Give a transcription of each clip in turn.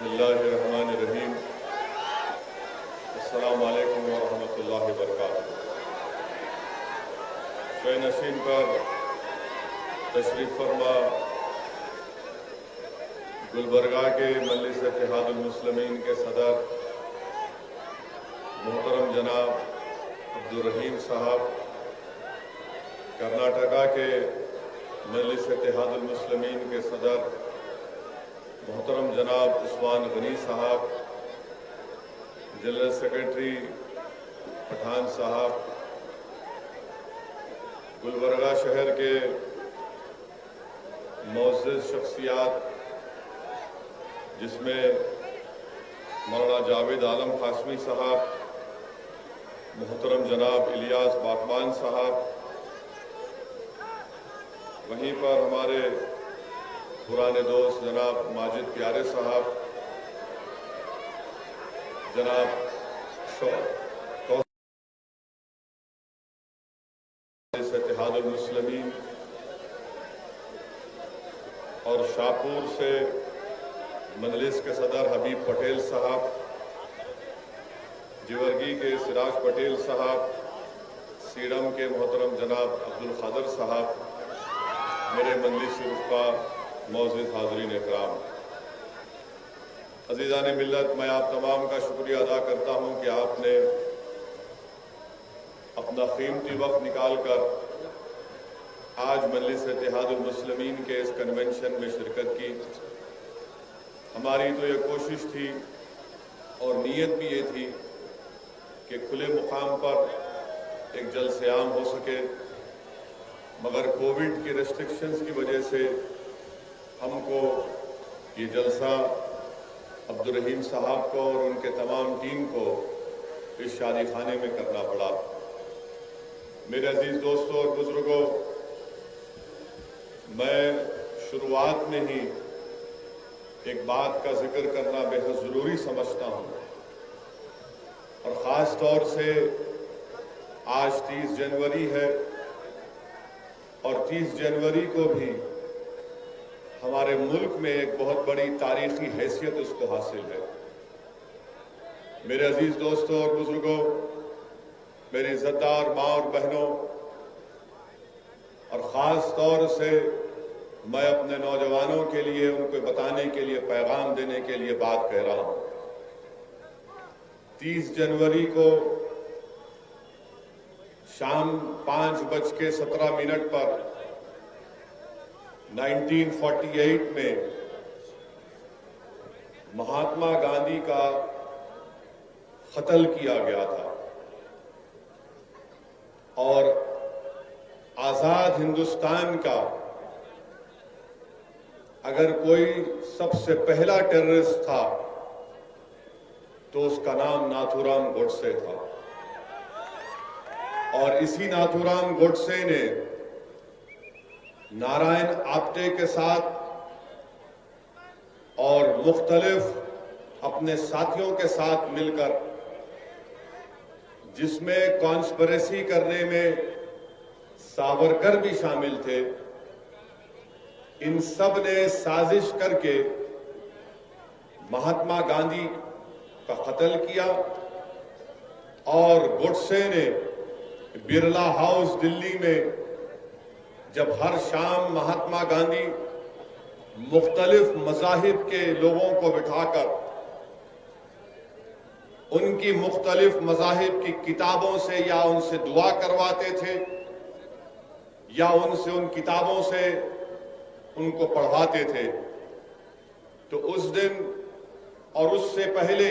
बिस्मिल्लाहिर्रहमानिर्रहीम। अस्सलामु अलैकुम वरहमतुल्लाहि वबरकातुहू। शय नशीन पर तशरीफ फरमा गुलबर्गा के मजलिस इत्तेहादुल मुस्लिमीन के सदर मोहतरम जनाब अब्दुल रहीम साहब, कर्नाटका के मजलिस इत्तेहादुल मुस्लिमीन के सदर मोहतरम जनाब उस्मान गनी साहब, जनरल सेक्रेटरी पठान साहब, गुलबर्गा शहर के मुअज़्ज़िज़ शख्सियात जिसमें मौलाना जावेद आलम कासमी साहब, मोहतरम जनाब इलियास बागबान साहब, वहीं पर हमारे पुराने दोस्त जनाब माजिद प्यारे साहब, जनाब इत्तेहादुल मुस्लिमीन और शाहपुर से मजलिस के सदर हबीब पटेल साहब, जिवरगी के सिराज पटेल साहब, सीडम के मोहतरम जनाब अब्दुल खादर साहब, मेरे मजलिस रुफ़ा मौजूद हाज़रीन इकराम, अज़ीज़ान मिल्लत, मैं आप तमाम का शुक्रिया अदा करता हूँ कि आपने अपना कीमती वक्त निकाल कर आज मजलिस इत्तेहादुल मुस्लिमीन के इस कन्वेंशन में शिरकत की। हमारी तो ये कोशिश थी और नीयत भी ये थी कि खुले मुकाम पर एक जलसे आम हो सके, मगर कोविड की रेस्ट्रिक्शंस की वजह से हमको ये जलसा अब्दुल रहीम साहब को और उनके तमाम टीम को इस शादी खाने में करना पड़ा। मेरे अजीज दोस्तों और बुजुर्गों, मैं शुरुआत में ही एक बात का जिक्र करना बेहद ज़रूरी समझता हूँ, और ख़ास तौर से आज 30 जनवरी है और 30 जनवरी को भी हमारे मुल्क में एक बहुत बड़ी तारीखी हैसियत उसको हासिल है। मेरे अजीज दोस्तों और बुजुर्गों, मेरी इज्जतदार माँ और बहनों, और ख़ास तौर से मैं अपने नौजवानों के लिए, उनको बताने के लिए, पैगाम देने के लिए बात कह रहा हूँ। 30 जनवरी को शाम 5:17 पर 1948 में महात्मा गांधी का कत्ल किया गया था, और आजाद हिंदुस्तान का अगर कोई सबसे पहला टेररिस्ट था तो उसका नाम नाथूराम गोडसे था। और इसी नाथूराम गोडसे ने नारायण आप्टे के साथ और मुख्तलिफ अपने साथियों के साथ मिलकर, जिसमें कॉन्स्पिरेसी करने में सावरकर भी शामिल थे, इन सब ने साजिश करके महात्मा गांधी का कत्ल किया। और गोडसे ने बिरला हाउस दिल्ली में जब हर शाम महात्मा गांधी मुख्तलिफ मज़ाहिब के लोगों को बिठाकर उनकी मुख्तलिफ मज़ाहिब की किताबों से या उनसे दुआ करवाते थे या उनसे उन किताबों से उनको पढ़वाते थे, तो उस दिन और उससे पहले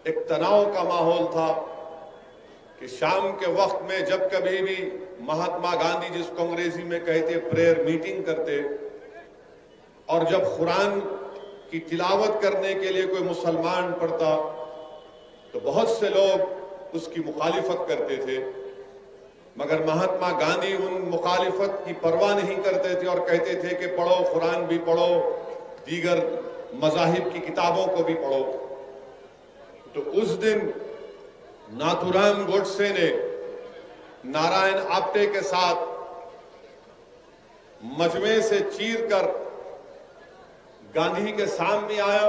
एक तनाव का माहौल था कि शाम के वक्त में जब कभी भी महात्मा गांधी, जिसको अंग्रेजी में कहते प्रेयर मीटिंग करते, और जब कुरान की तिलावत करने के लिए कोई मुसलमान पढ़ता तो बहुत से लोग उसकी मुखालिफत करते थे, मगर महात्मा गांधी उन मुखालिफत की परवाह नहीं करते थे और कहते थे कि पढ़ो, कुरान भी पढ़ो, दीगर मज़ाहिब की किताबों को भी पढ़ो। तो उस दिन नाथूराम गोडसे ने नारायण आप्टे के साथ मजमे से चीर कर गांधी के सामने आया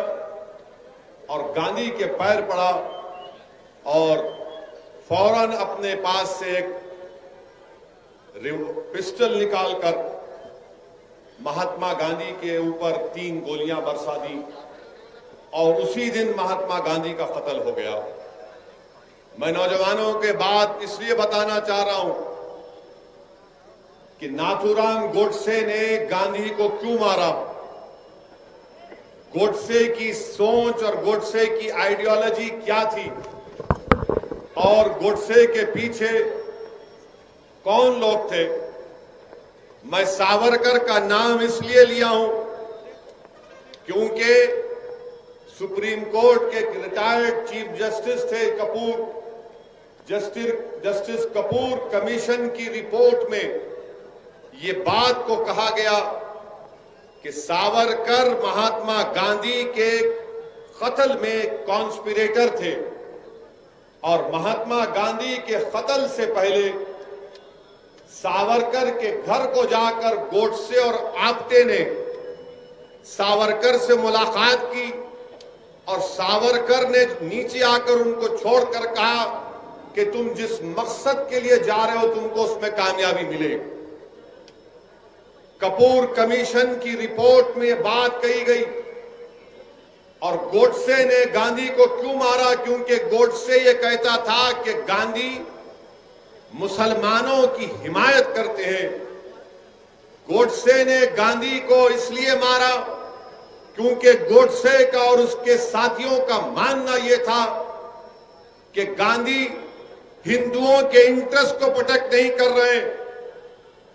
और गांधी के पैर पड़ा और फौरन अपने पास से एक पिस्टल निकालकर महात्मा गांधी के ऊपर 3 गोलियां बरसा दी और उसी दिन महात्मा गांधी का कत्ल हो गया। मैं नौजवानों के बात इसलिए बताना चाह रहा हूं कि नाथूराम गोडसे ने गांधी को क्यों मारा। गोडसे की सोच और गोडसे की आइडियोलॉजी क्या थी और गोडसे के पीछे कौन लोग थे। मैं सावरकर का नाम इसलिए लिया हूं क्योंकि सुप्रीम कोर्ट के रिटायर्ड चीफ जस्टिस थे कपूर। जस्टिस कपूर कमीशन की रिपोर्ट में ये बात को कहा गया कि सावरकर महात्मा गांधी के कत्ल में कॉन्स्पिरेटर थे और महात्मा गांधी के कत्ल से पहले सावरकर के घर को जाकर गोडसे और आप्टे ने सावरकर से मुलाकात की और सावरकर ने नीचे आकर उनको छोड़कर कहा कि तुम जिस मकसद के लिए जा रहे हो तुमको उसमें कामयाबी मिलेगी। कपूर कमीशन की रिपोर्ट में यह बात कही गई और गोडसे ने गांधी को क्यों मारा क्योंकि गोडसे ये कहता था कि गांधी मुसलमानों की हिमायत करते हैं। गोडसे ने गांधी को इसलिए मारा क्योंकि गोडसे का और उसके साथियों का मानना यह था कि गांधी हिंदुओं के इंटरेस्ट को प्रोटेक्ट नहीं कर रहे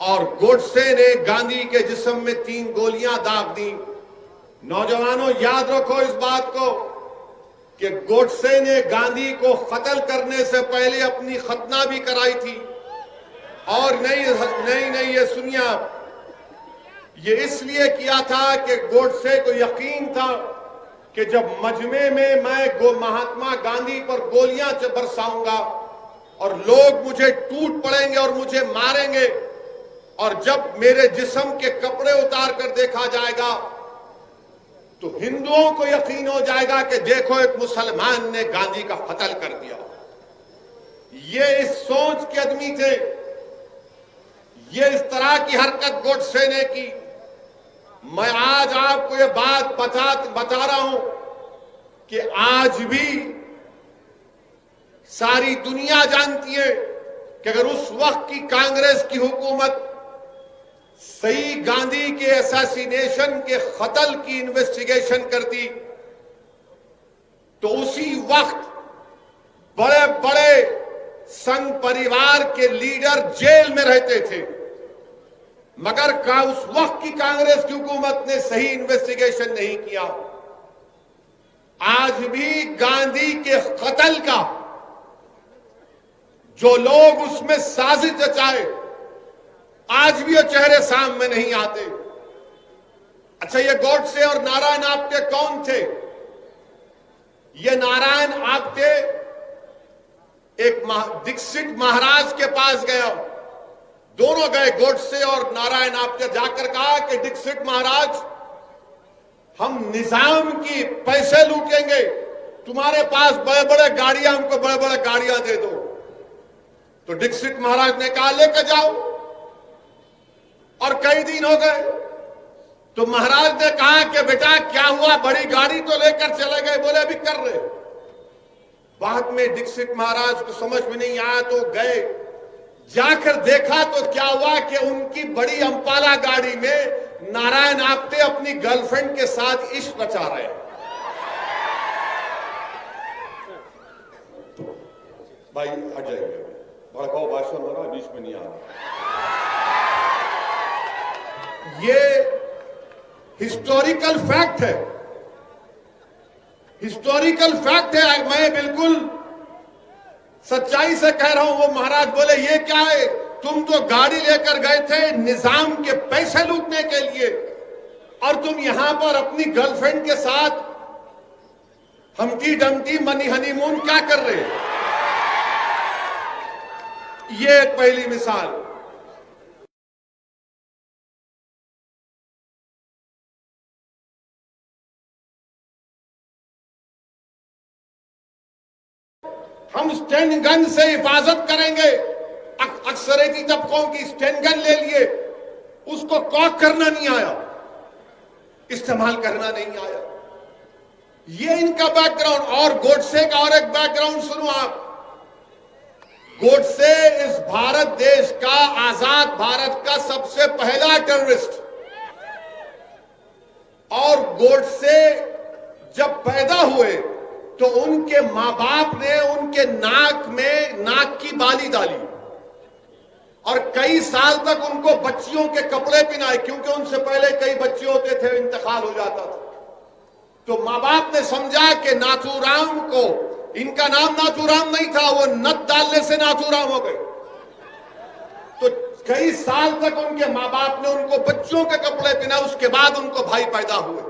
और गोडसे ने गांधी के जिस्म में 3 गोलियां दाग दी। नौजवानों याद रखो इस बात को कि गोडसे ने गांधी को कत्ल करने से पहले अपनी खतना भी कराई थी। और नहीं ये सुनिए आप, ये इसलिए किया था कि गोडसे को यकीन था कि जब मजमे में मैं महात्मा गांधी पर गोलियां बरसाऊंगा और लोग मुझे टूट पड़ेंगे और मुझे मारेंगे और जब मेरे जिस्म के कपड़े उतार कर देखा जाएगा तो हिंदुओं को यकीन हो जाएगा कि देखो एक मुसलमान ने गांधी का कत्ल कर दिया। ये इस सोच के आदमी थे। ये इस तरह की हरकत गोडसे ने की। मैं आज आपको ये बात बता रहा हूं कि आज भी सारी दुनिया जानती है कि अगर उस वक्त की कांग्रेस की हुकूमत सही गांधी के असैसिनेशन के कत्ल की इन्वेस्टिगेशन करती तो उसी वक्त बड़े बड़े संघ परिवार के लीडर जेल में रहते थे। मगर उस वक्त की कांग्रेस की हुकूमत ने सही इन्वेस्टिगेशन नहीं किया। आज भी गांधी के कत्ल का जो लोग उसमें साजिश रचाए आज भी वो चेहरे सामने नहीं आते। अच्छा, ये गोडसे और नारायण आप्टे कौन थे? ये नारायण आप्टे एक दीक्षित महाराज के पास गया। दोनों गए, गोडसे और नारायण आप्टे, जाकर कहा कि दीक्षित महाराज हम निजाम की पैसे लूटेंगे, तुम्हारे पास बड़े बड़े गाड़ियां, हमको बड़े बड़े गाड़ियां दे दो। तो दीक्षित महाराज ने कहा लेकर जाओ। और कई दिन हो गए तो महाराज ने कहा कि बेटा क्या हुआ, बड़ी गाड़ी तो लेकर चले गए। बोले अभी कर रहे। बाद में दीक्षित महाराज को समझ में नहीं आया तो गए, जाकर देखा तो क्या हुआ कि उनकी बड़ी अंपाला गाड़ी में नारायण आप्टे अपनी गर्लफ्रेंड के साथ इश्क रचा रहे हैं। भाई हट जाइए, भड़काऊ भाषण हो रहा, बीच में नहीं आ रहा। ये हिस्टोरिकल फैक्ट है, हिस्टोरिकल फैक्ट है। मैं बिल्कुल सच्चाई से कह रहा हूं। वो महाराज बोले ये क्या है, तुम तो गाड़ी लेकर गए थे निजाम के पैसे लूटने के लिए और तुम यहां पर अपनी गर्लफ्रेंड के साथ हमटी डमटी मनी हनीमून क्या कर रहे हो? ये एक पहली मिसाल। हम स्टैंड गन से हिफाजत करेंगे। अक्सरेती तबकों की स्टैंड गन ले लिए, उसको कॉक करना नहीं आया, इस्तेमाल करना नहीं आया। ये इनका बैकग्राउंड। और गोडसे का और एक बैकग्राउंड सुनो आप। गोडसे इस भारत देश का, आजाद भारत का सबसे पहला टेररिस्ट। और गोडसे जब पैदा हुए तो उनके मां बाप ने उनके नाक में नाक की बाली डाली और कई साल तक उनको बच्चियों के कपड़े पहनाए, क्योंकि उनसे पहले कई बच्चे होते थे, इंतकाल हो जाता था। तो मां बाप ने समझा कि नाथूराम को, इनका नाम नाथूराम नहीं था, वो नत डालने से नाथूराम हो गए। तो कई साल तक उनके मां बाप ने उनको बच्चों के कपड़े पहना, उसके बाद उनको भाई पैदा हुए।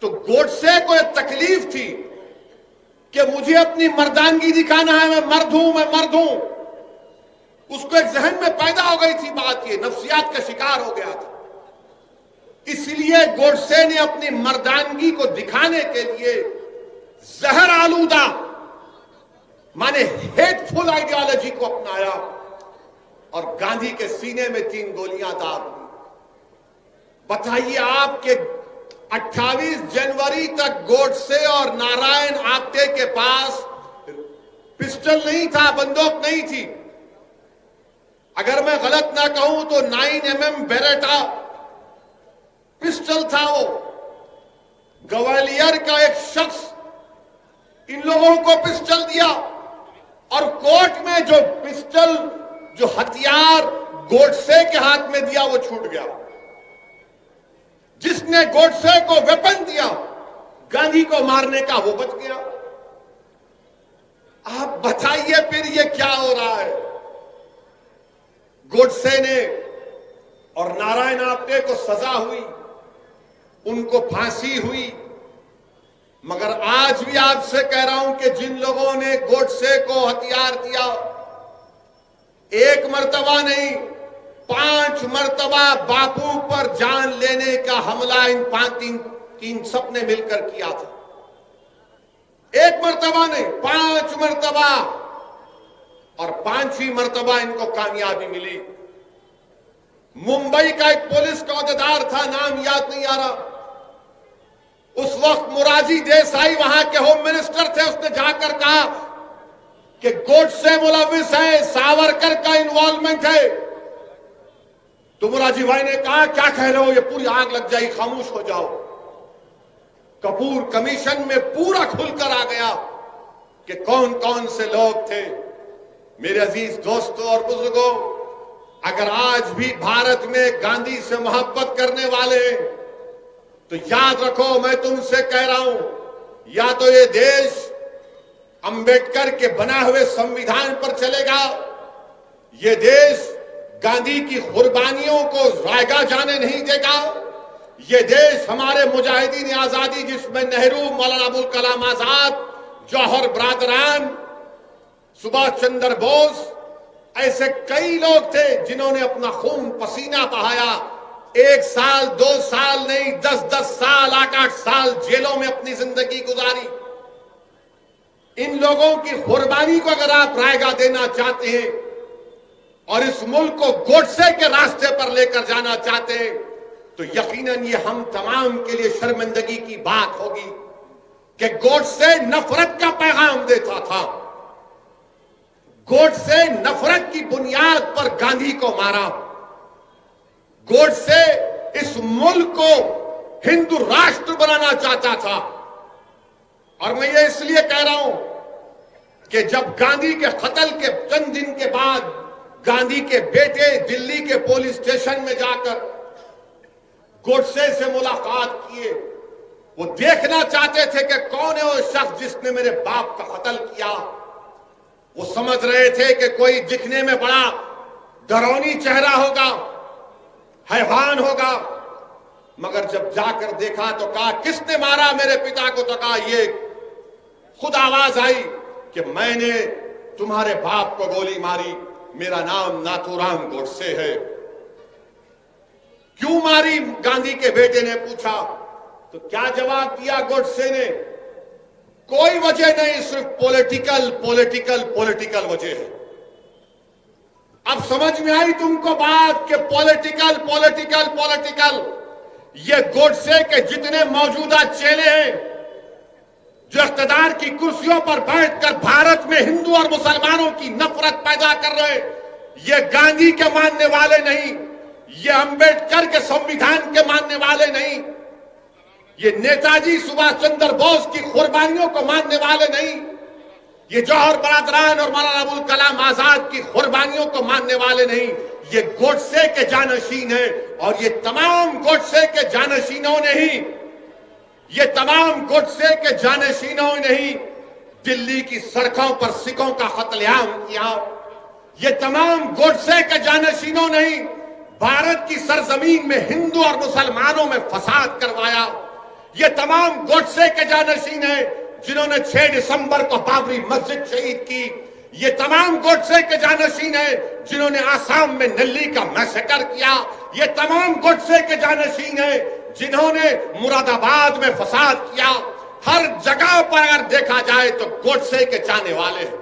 तो गोडसे को एक तकलीफ थी कि मुझे अपनी मर्दानगी दिखाना है, मैं मर्द हूं, मैं मर्द हूं। उसको एक जहन में पैदा हो गई थी बात, ये नफ्सियात का शिकार हो गया था। इसलिए गोडसे ने अपनी मर्दानगी को दिखाने के लिए जहर आलूदा माने हेटफुल आइडियोलॉजी को अपनाया और गांधी के सीने में 3 गोलियां दाग दी। बताइए आपके 28 जनवरी तक गोडसे और नारायण आप्टे के पास पिस्टल नहीं था, बंदूक नहीं थी। अगर मैं गलत ना कहूं तो 9mm बेरेटा पिस्टल था। वो ग्वालियर का एक शख्स इन लोगों को पिस्टल दिया और कोर्ट में जो पिस्टल, जो हथियार गोडसे के हाथ में दिया वो छूट गया। जिसने गोडसे को वेपन दिया गांधी को मारने का, वो बच गया। आप बताइए फिर ये क्या हो रहा है। गोडसे ने और नारायण आप्टे को सजा हुई, उनको फांसी हुई। मगर आज भी आपसे कह रहा हूं कि जिन लोगों ने गोडसे को हथियार दिया, एक मर्तबा नहीं 5 मर्तबा बापू पर जान लेने का हमला इन 3 सबने मिलकर किया था। एक मर्तबा नहीं, 5 मर्तबा, और 5वीं मर्तबा इनको कामयाबी मिली। मुंबई का एक पुलिस का अहदेदार था, नाम याद नहीं आ रहा, उस वक्त मोरारजी देसाई वहां के होम मिनिस्टर थे। उसने जाकर कहा कि गोडसे मुलविस है, सावरकर का इन्वॉल्वमेंट है। तो मोरारजी भाई ने कहा क्या कह रहे हो, ये पूरी आग लग जाएगी, खामोश हो जाओ। कपूर कमीशन में पूरा खुलकर आ गया कि कौन कौन से लोग थे। मेरे अजीज दोस्तों और बुजुर्गों, अगर आज भी भारत में गांधी से मोहब्बत करने वाले हैं तो याद रखो, मैं तुमसे कह रहा हूं, या तो ये देश अंबेडकर के बनाए हुए संविधान पर चलेगा, ये देश गांधी की कुर्बानियों को रायगा जाने नहीं देगा, ये देश हमारे मुजाहिदीन आजादी जिसमें नेहरू, मौलाना अबुल कलाम आजाद, जौहर बरादरान, सुभाष चंद्र बोस, ऐसे कई लोग थे जिन्होंने अपना खून पसीना बहाया। 1 साल 2 साल नहीं, 10-10 साल, 8-8 साल जेलों में अपनी जिंदगी गुजारी। इन लोगों की कुर्बानी को अगर आप रायगा देना चाहते हैं और इस मुल्क को गोडसे के रास्ते पर लेकर जाना चाहते हैं तो यकीनन ये हम तमाम के लिए शर्मिंदगी की बात होगी कि गोडसे नफरत का पैगाम देता था। गोडसे नफरत की बुनियाद पर गांधी को मारा। गोडसे इस मुल्क को हिंदू राष्ट्र बनाना चाहता था। और मैं ये इसलिए कह रहा हूं कि जब गांधी के कत्ल के चंद दिन के बाद गांधी के बेटे दिल्ली के पुलिस स्टेशन में जाकर गोडसे से मुलाकात किए, वो देखना चाहते थे कि कौन है वो शख्स जिसने मेरे बाप का कत्ल किया। वो समझ रहे थे कि कोई दिखने में बड़ा डरौनी चेहरा होगा, हैवान होगा, मगर जब जाकर देखा तो कहा किसने मारा मेरे पिता को, तो कहा ये खुद आवाज आई कि मैंने तुम्हारे बाप को गोली मारी, मेरा नाम नाथूराम गोडसे है। क्यों मारी, गांधी के बेटे ने पूछा। तो क्या जवाब दिया गोडसे ने कोई वजह नहीं, सिर्फ पॉलिटिकल पॉलिटिकल पॉलिटिकल वजह है। अब समझ में आई तुमको बात कि पॉलिटिकल पॉलिटिकल पॉलिटिकल। ये गोडसे के जितने मौजूदा चेले हैं जो इख्तिदार की कुर्सियों पर बैठकर भारत में हिंदू और मुसलमानों की नफरत पैदा कर रहे, ये गांधी के मानने वाले नहीं, ये अंबेडकर के संविधान के मानने वाले नहीं, ये नेताजी सुभाष चंद्र बोस की कुर्बानियों को मानने वाले नहीं, ये जौहर बरादरान और मौलाना अबुल कलाम आजाद की कुर्बानियों को मानने वाले नहीं, ये गोडसे के जानशीन है। और ये तमाम गोडसे के जानशीनों ने ही, ये तमाम गोडसे के जानशीनों ने ही दिल्ली की सड़कों पर सिखों का कत्लेआम किया। ये तमाम गोडसे के जानशीनों ने ही भारत की सरजमीन में हिंदू और मुसलमानों में फसाद करवाया। ये तमाम गोडसे के जानशीन हैं जिन्होंने 6 दिसंबर को बाबरी मस्जिद शहीद की। ये तमाम गोडसे के जानशीन हैं जिन्होंने आसाम में नल्ली का मैसेकर किया। ये तमाम गोडसे के जानशीन हैं जिन्होंने मुरादाबाद में फसाद किया। हर जगह पर अगर देखा जाए तो गोडसे के चाहने वाले हैं,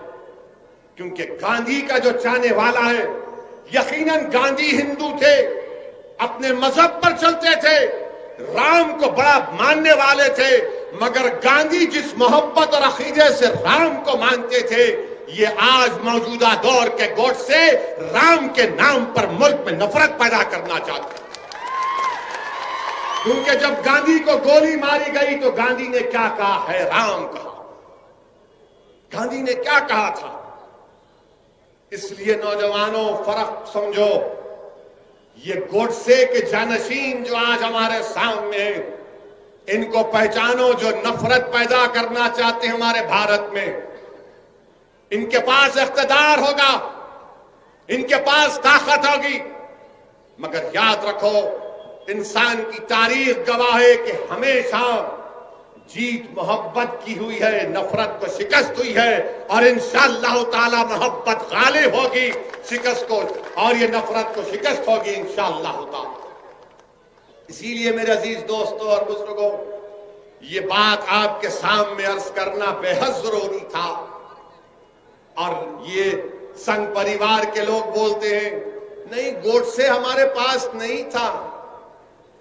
क्योंकि गांधी का जो चाहने वाला है, यकीनन गांधी हिंदू थे, अपने मजहब पर चलते थे, राम को बड़ा मानने वाले थे, मगर गांधी जिस मोहब्बत और अकीदे से राम को मानते थे, ये आज मौजूदा दौर के गोडसे राम के नाम पर मुल्क में नफरत पैदा करना चाहते हैं। क्योंकि जब गांधी को गोली मारी गई तो गांधी ने क्या कहा है? राम कहा। गांधी ने क्या कहा था? इसलिए नौजवानों, फर्क समझो। ये गोडसे के जानशीन जो आज हमारे सामने हैं, इनको पहचानो, जो नफरत पैदा करना चाहते हैं हमारे भारत में। इनके पास इख्तिदार होगा, इनके पास ताकत होगी, मगर याद रखो, इंसान की तारीख गवाह है कि हमेशा जीत मोहब्बत की हुई है, नफरत को शिकस्त हुई है, और इंशाअल्लाह ताला मोहब्बत गालिब होगी शिकस्त को, और ये नफरत को शिकस्त होगी इंशाअल्लाह ताला। इसीलिए मेरे अजीज दोस्तों और बुजुर्गों, ये बात आपके सामने अर्ज करना बेहद जरूरी था। और ये संघ परिवार के लोग बोलते हैं, नहीं गोडसे हमारे पास नहीं था।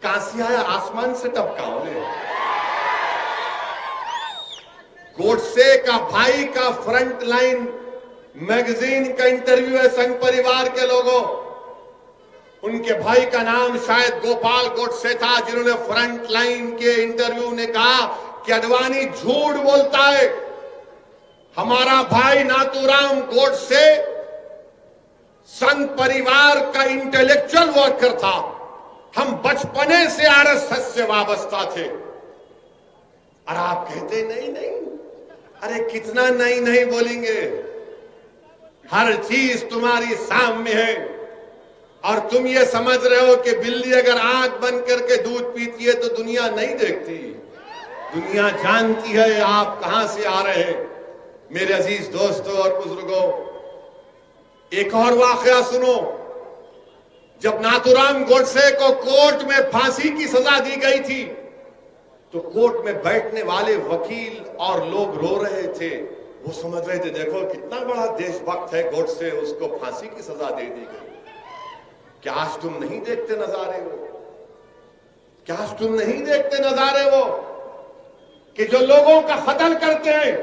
कहां से आया? आसमान से टपका उन्हें। गोडसे का भाई का फ्रंट लाइन मैगजीन का इंटरव्यू है संघ परिवार के लोगों। उनके भाई का नाम शायद गोपाल गोडसे था, जिन्होंने फ्रंट लाइन के इंटरव्यू ने कहा कि अडवाणी झूठ बोलता है। हमारा भाई नाथूराम गोडसे संघ परिवार का इंटेलेक्चुअल वर्कर था। हम बचपने से आरएसएस से वाबस्ता थे। और आप कहते नहीं नहीं, अरे कितना नहीं नहीं बोलेंगे, हर चीज तुम्हारी सामने है। और तुम ये समझ रहे हो कि बिल्ली अगर आंख बंद करके दूध पीती है तो दुनिया नहीं देखती, दुनिया जानती है आप कहां से आ रहे हैं। मेरे अजीज दोस्तों और बुजुर्गों, एक और वाकया सुनो। जब नाथूराम गोडसे को कोर्ट में फांसी की सजा दी गई थी, तो कोर्ट में बैठने वाले वकील और लोग रो रहे थे। वो समझ रहे थे, देखो कितना बड़ा देशभक्त है गोडसे, उसको फांसी की सजा दे दी गई। क्या आज तुम नहीं देखते नजारे वो? क्या आज तुम नहीं देखते नजारे वो कि जो लोगों का कत्ल करते हैं?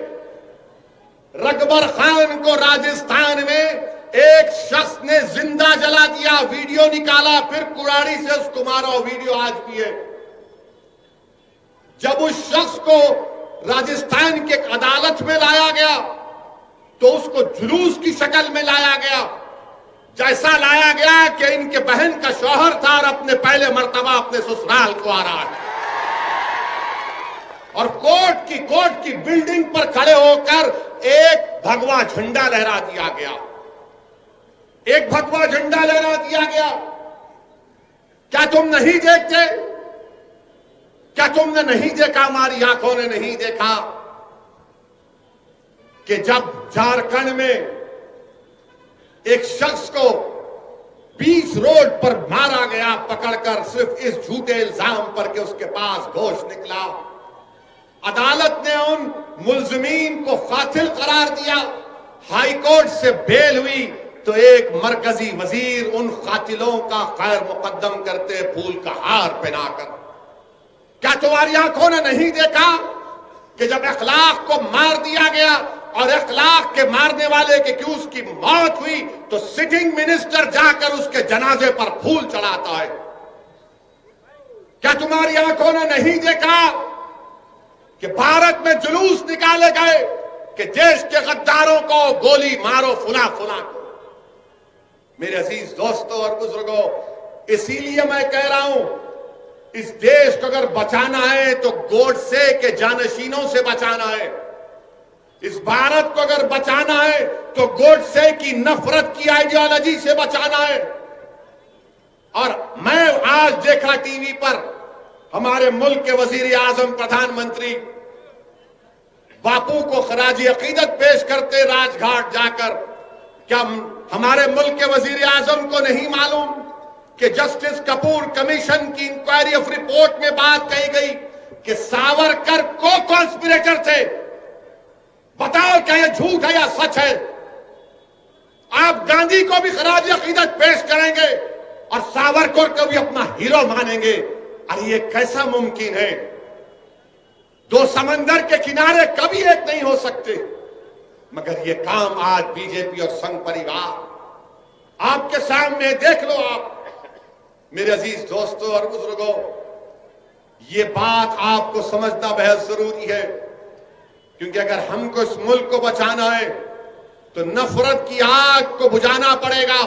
रकबर खान को राजस्थान में एक शख्स ने जिंदा जला दिया, वीडियो निकाला, फिर कुराड़ी से उसको मारा। वीडियो आज भी है। जब उस शख्स को राजस्थान की एक अदालत में लाया गया तो उसको जुलूस की शक्ल में लाया गया, जैसा लाया गया कि इनके बहन का शौहर था और अपने पहले मर्तबा अपने ससुराल को आ रहा है। और कोर्ट की बिल्डिंग पर खड़े होकर एक भगवा झंडा लहरा दिया गया, एक भगवा झंडा लहरा दिया गया। क्या तुम नहीं देखते? क्या तुमने नहीं देखा, हमारी आंखों ने नहीं देखा कि जब झारखंड में एक शख्स को 20 रोड पर मारा गया पकड़कर, सिर्फ इस झूठे इल्जाम पर कि उसके पास गोश्त निकला, अदालत ने उन मुल्जिमीन को कातिल करार दिया, हाई कोर्ट से बेल हुई तो एक मरकजी वजीर उन कातिलों का खैर मुकद्दम करते फूल का हार पहनाकर। क्या तुम्हारी आंखों ने नहीं देखा कि जब अखलाक को मार दिया गया और अखलाक के मारने वाले के क्यों उसकी मौत हुई तो सिटिंग मिनिस्टर जाकर उसके जनाजे पर फूल चढ़ाता है? क्या तुम्हारी आंखों ने नहीं देखा कि भारत में जुलूस निकाले गए कि देश के गद्दारों को गोली मारो फुला फुला को? मेरे अजीज दोस्तों और बुजुर्गों, इसीलिए मैं कह रहा हूं, इस देश को अगर बचाना है तो गोडसे के जानशीनों से बचाना है। इस भारत को अगर बचाना है तो गोडसे की नफरत की आइडियोलॉजी से बचाना है। और मैं आज देखा टीवी पर हमारे मुल्क के वजीर आजम प्रधानमंत्री बापू को खराजी अकीदत पेश करते राजघाट जाकर। क्या हमारे मुल्क के वजीर आजम को नहीं मालूम कि जस्टिस कपूर कमीशन की इंक्वायरी ऑफ रिपोर्ट में बात कही गई कि सावरकर को कॉन्स्पिरेटर थे? बताओ क्या यह झूठ है या सच है? आप गांधी को भी खराजी अकीदत पेश करेंगे और सावरकर को भी अपना हीरो मानेंगे? अरे ये कैसा मुमकिन है? दो समंदर के किनारे कभी एक नहीं हो सकते। मगर ये काम आज बीजेपी और संघ परिवार आपके सामने देख लो। आप मेरे अजीज दोस्तों और बुजुर्गों, ये बात आपको समझना बेहद जरूरी है, क्योंकि अगर हमको इस मुल्क को बचाना है तो नफरत की आग को बुझाना पड़ेगा।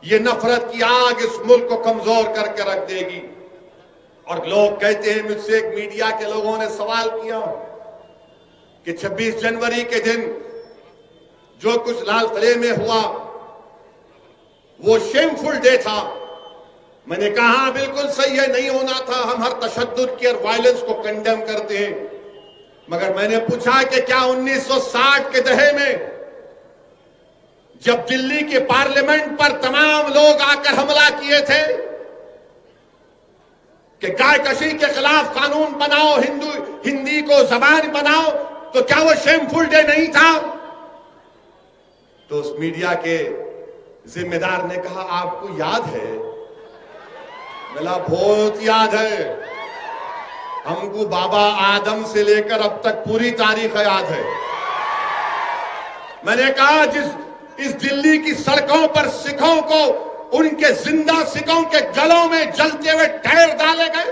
ये नफरत की आग इस मुल्क को कमजोर करके रख देगी। और लोग कहते हैं, मुझसे एक मीडिया के लोगों ने सवाल किया कि 26 जनवरी के दिन जो कुछ लाल किले में हुआ वो शेमफुल डे था। मैंने कहा बिल्कुल सही है, नहीं होना था। हम हर तशद्दुद की और वायलेंस को कंडेम करते हैं। मगर मैंने पूछा कि क्या 1960 के दहे में जब दिल्ली के पार्लियामेंट पर तमाम लोग आकर हमला किए थे कि गायकशी के खिलाफ कानून बनाओ, हिंदी को जबान बनाओ, तो क्या वो शेमफुल डे नहीं था? तो उस मीडिया के जिम्मेदार ने कहा, आपको याद है? बोला बहुत याद है, हमको बाबा आदम से लेकर अब तक पूरी तारीख याद है। मैंने कहा इस दिल्ली की सड़कों पर सिखों को उनके जिंदा सिखों के गलों में जलते हुए टायर डाले गए।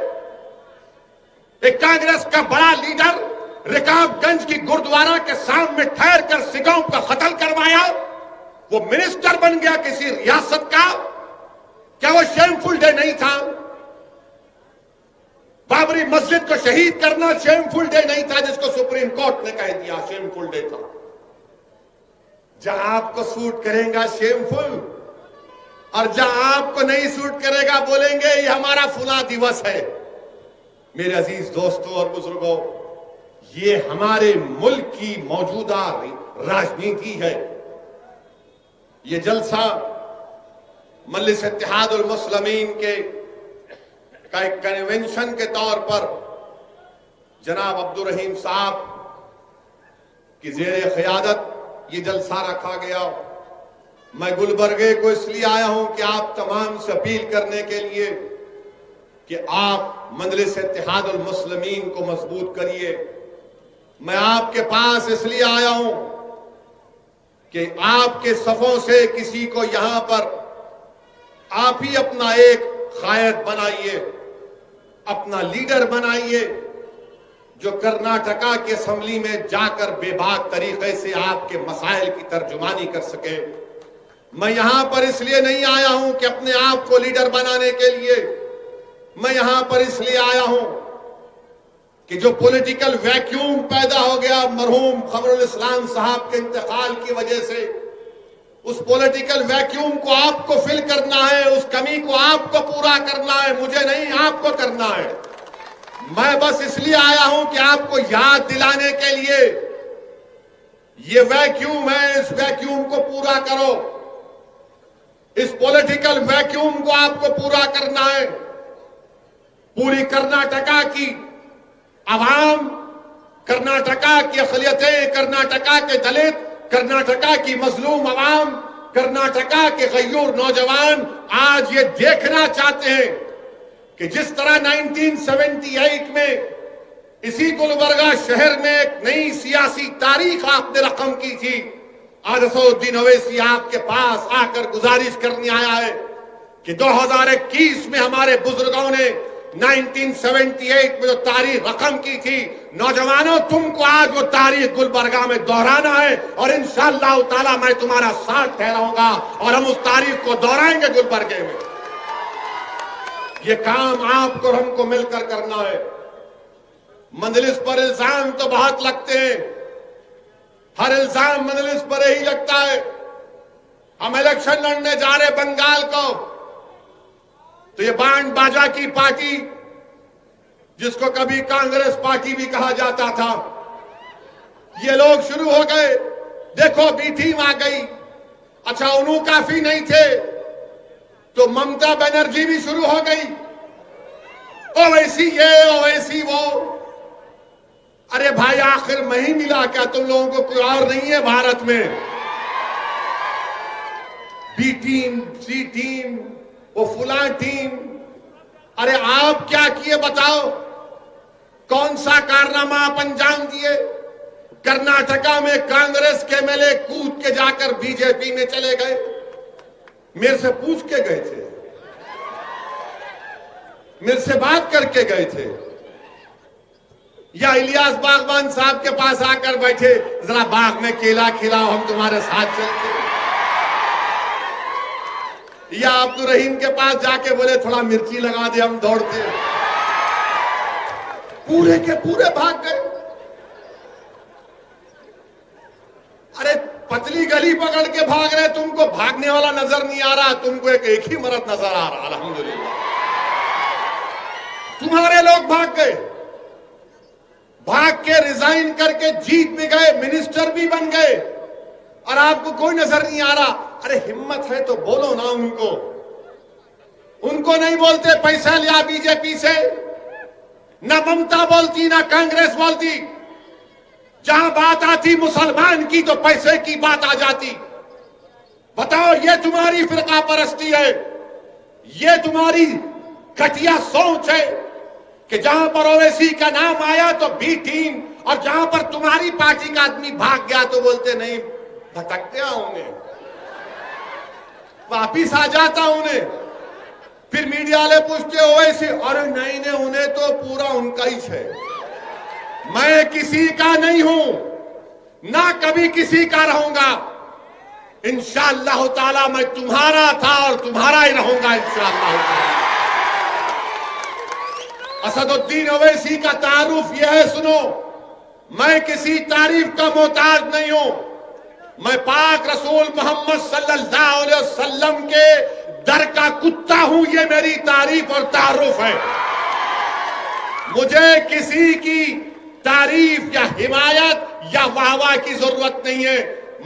एक कांग्रेस का बड़ा लीडर रिकाबगंज की गुरुद्वारा के सामने ठहर कर सिखों का कत्ल करवाया, वो मिनिस्टर बन गया किसी रियासत का। क्या वो शेमफुल डे नहीं था? बाबरी मस्जिद को शहीद करना शेमफुल डे नहीं था, जिसको सुप्रीम कोर्ट ने कह दिया शेमफुल डे था। जहां आपको सूट करेगा शेमफुल, और जहां आपको नहीं सूट करेगा बोलेंगे ये हमारा फुला दिवस है। मेरे अजीज दोस्तों और बुजुर्गों, ये हमारे मुल्क की मौजूदा राजनीति है। ये जलसा मजलिस इत्तेहादुल मुस्लिमीन के का एक कन्वेंशन के तौर पर जनाब अब्दुल रहीम साहब की जेर क़यादत ये जलसा रखा गया। मैं गुलबर्गे को इसलिए आया हूं कि आप तमाम से अपील करने के लिए कि आप मजलिस इत्तेहादुल मुस्लिमीन को मजबूत करिए। मैं आपके पास इसलिए आया हूं कि आपके सफों से किसी को यहां पर आप ही अपना एक कायद बनाइए, अपना लीडर बनाइए, जो कर्नाटका के असेंबली में जाकर बेबाक तरीके से आपके मसाइल की तर्जुमानी कर सके। मैं यहां पर इसलिए नहीं आया हूं कि अपने आप को लीडर बनाने के लिए, मैं यहां पर इसलिए आया हूं कि जो पॉलिटिकल वैक्यूम पैदा हो गया मरहूम खमरुल इस्लाम साहब के इंतकाल की वजह से, उस पॉलिटिकल वैक्यूम को आपको फिल करना है, उस कमी को आपको पूरा करना है, मुझे नहीं आपको करना है। मैं बस इसलिए आया हूं कि आपको याद दिलाने के लिए ये वैक्यूम है, इस वैक्यूम को पूरा करो। इस पॉलिटिकल वैक्यूम को आपको पूरा करना है। पूरी कर्नाटका की आवाम, कर्नाटका की अक़लियतें, कर्नाटका के दलित, कर्नाटका की मजलूम आवाम, कर्नाटका के गयूर नौजवान आज ये देखना चाहते हैं कि जिस तरह 1978 में इसी गुलबर्गा शहर में एक नई सियासी तारीख आपने रकम की थी, आज असदुद्दीन ओवैसी आपके पास आकर गुजारिश करने आया है कि 2021 में हमारे बुजुर्गों ने 1978 में जो तारीख रकम की थी, नौजवानों तुमको आज वो तारीख गुलबर्गा में दोहराना है और इंशाअल्लाह ताला मैं तुम्हारा साथ ठहराऊंगा और हम उस तारीख को दोहराएंगे गुलबर्गे में। ये काम आपको और हमको मिलकर करना है। मंजलिस पर इल्जाम तो बहुत लगते हैं, हर इल्जाम मंजलिस पर ही लगता है। हम इलेक्शन लड़ने जा रहे बंगाल को, तो ये बैंड बाजा की पार्टी, जिसको कभी कांग्रेस पार्टी भी कहा जाता था, ये लोग शुरू हो गए। देखो बी टीम आ गई। अच्छा उन्हों काफी नहीं थे तो ममता बनर्जी भी शुरू हो गई। ओवैसी ये ओवैसी वो। अरे भाई आखिर मैं ही मिला क्या? तुम लोगों को कोई और नहीं है भारत में? बी टीम, सी टीम, वो फुला टीम। अरे आप क्या किए बताओ? कौन सा कारनामा आप अंजाम दिए? कर्नाटका में कांग्रेस के एमएलए कूद के जाकर बीजेपी में चले गए। मेरे से पूछ के गए थे, मेरे से बात करके गए थे, या इलियास बागवान साहब के पास आकर बैठे, जरा बाग में केला खिलाओ हम तुम्हारे साथ चलते, या अब्दुल रहीम के पास जाके बोले थोड़ा मिर्ची लगा दे हम दौड़ते। पूरे के पूरे भाग गए। अरे पतली गली पकड़ के भाग रहे, तुमको भागने वाला नजर नहीं आ रहा, तुमको एक ही मर्द नजर आ रहा। अल्हम्दुलिल्लाह तुम्हारे लोग भाग गए, भाग के रिजाइन करके जीत भी गए, मिनिस्टर भी बन गए, और आपको कोई नजर नहीं आ रहा। अरे हिम्मत है तो बोलो ना उनको। उनको नहीं बोलते पैसा लिया बीजेपी से, ना ममता बोलती ना कांग्रेस बोलती। जहां बात आती मुसलमान की तो पैसे की बात आ जाती। बताओ ये तुम्हारी फिरका परस्ती है, ये तुम्हारी घटिया सोच है कि जहां पर ओवैसी का नाम आया तो बी टीम, और जहां पर तुम्हारी पार्टी का आदमी भाग गया तो बोलते नहीं भटक गया उन्हें, वापिस आ जाता उन्हें। फिर मीडिया वाले पूछते ओवैसी, अरे नहीं नहीं उन्हें तो पूरा उनका ही है। मैं किसी का नहीं हूं, ना कभी किसी का रहूंगा। इंशाअल्लाह ताला मैं तुम्हारा था और तुम्हारा ही रहूंगा इंशाअल्लाह ताला। असदुद्दीन ओवैसी का तारुफ यह है, सुनो, मैं किसी तारीफ का मोहताज नहीं हूं। मैं पाक रसूल मोहम्मद सल्लल्लाहु अलैहि वसल्लम के दर का कुत्ता हूं, ये मेरी तारीफ और तारुफ है। मुझे किसी की तारीफ या हिमायत या वाहवाह की जरूरत नहीं है।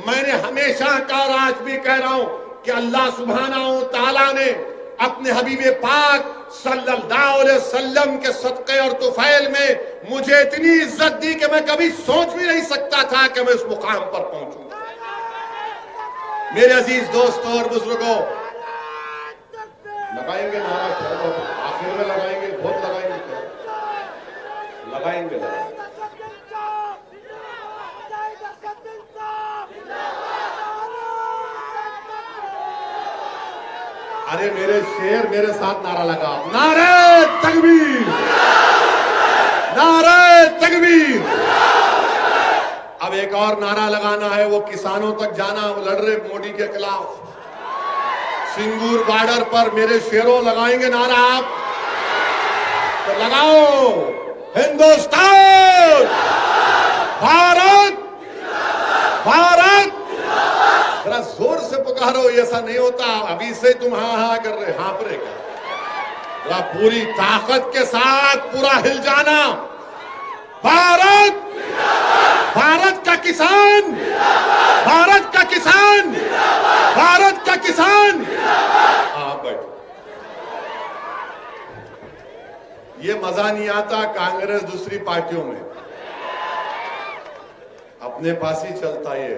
मैंने हमेशा कहा और आज भी कह रहा हूं कि अल्लाह सुब्हानहू तआला ने अपने हबीबे पाक सल्लल्लाहु अलैहि वसल्लम के सदक़े और तुफैल में मुझे इतनी इज्जत दी कि मैं कभी सोच भी नहीं सकता था कि मैं उस मुकाम पर पहुंचूंगा। मेरे अजीज दोस्तों और बुजुर्गों, लगाएंगे नारा, आखिर में लगाएंगे, बहुत लगाएंगे, लगाएंगे, लगाएंगे। अरे मेरे शेर मेरे साथ नारा लगाओ, नारे तकबीर, नारे तकबीर। अब एक और नारा लगाना है, वो किसानों तक जाना। वो लड़ रहे मोदी के खिलाफ, सिंगूर बॉर्डर पर मेरे शेरों लगाएंगे नारा। आप तो लगाओ, हिंदुस्तान, भारत, भारत। जरा जोर से पुकारो, ऐसा नहीं होता अभी से तुम हाँ हाँ कर रहे, हाँप रहे क्या? पूरी ताकत के साथ पूरा हिल जाना। भारत, भारत का किसान, भारत का किसान, भारत का किसान। आप बैठो। ये मजा नहीं आता कांग्रेस दूसरी पार्टियों में, अपने पास ही चलता ये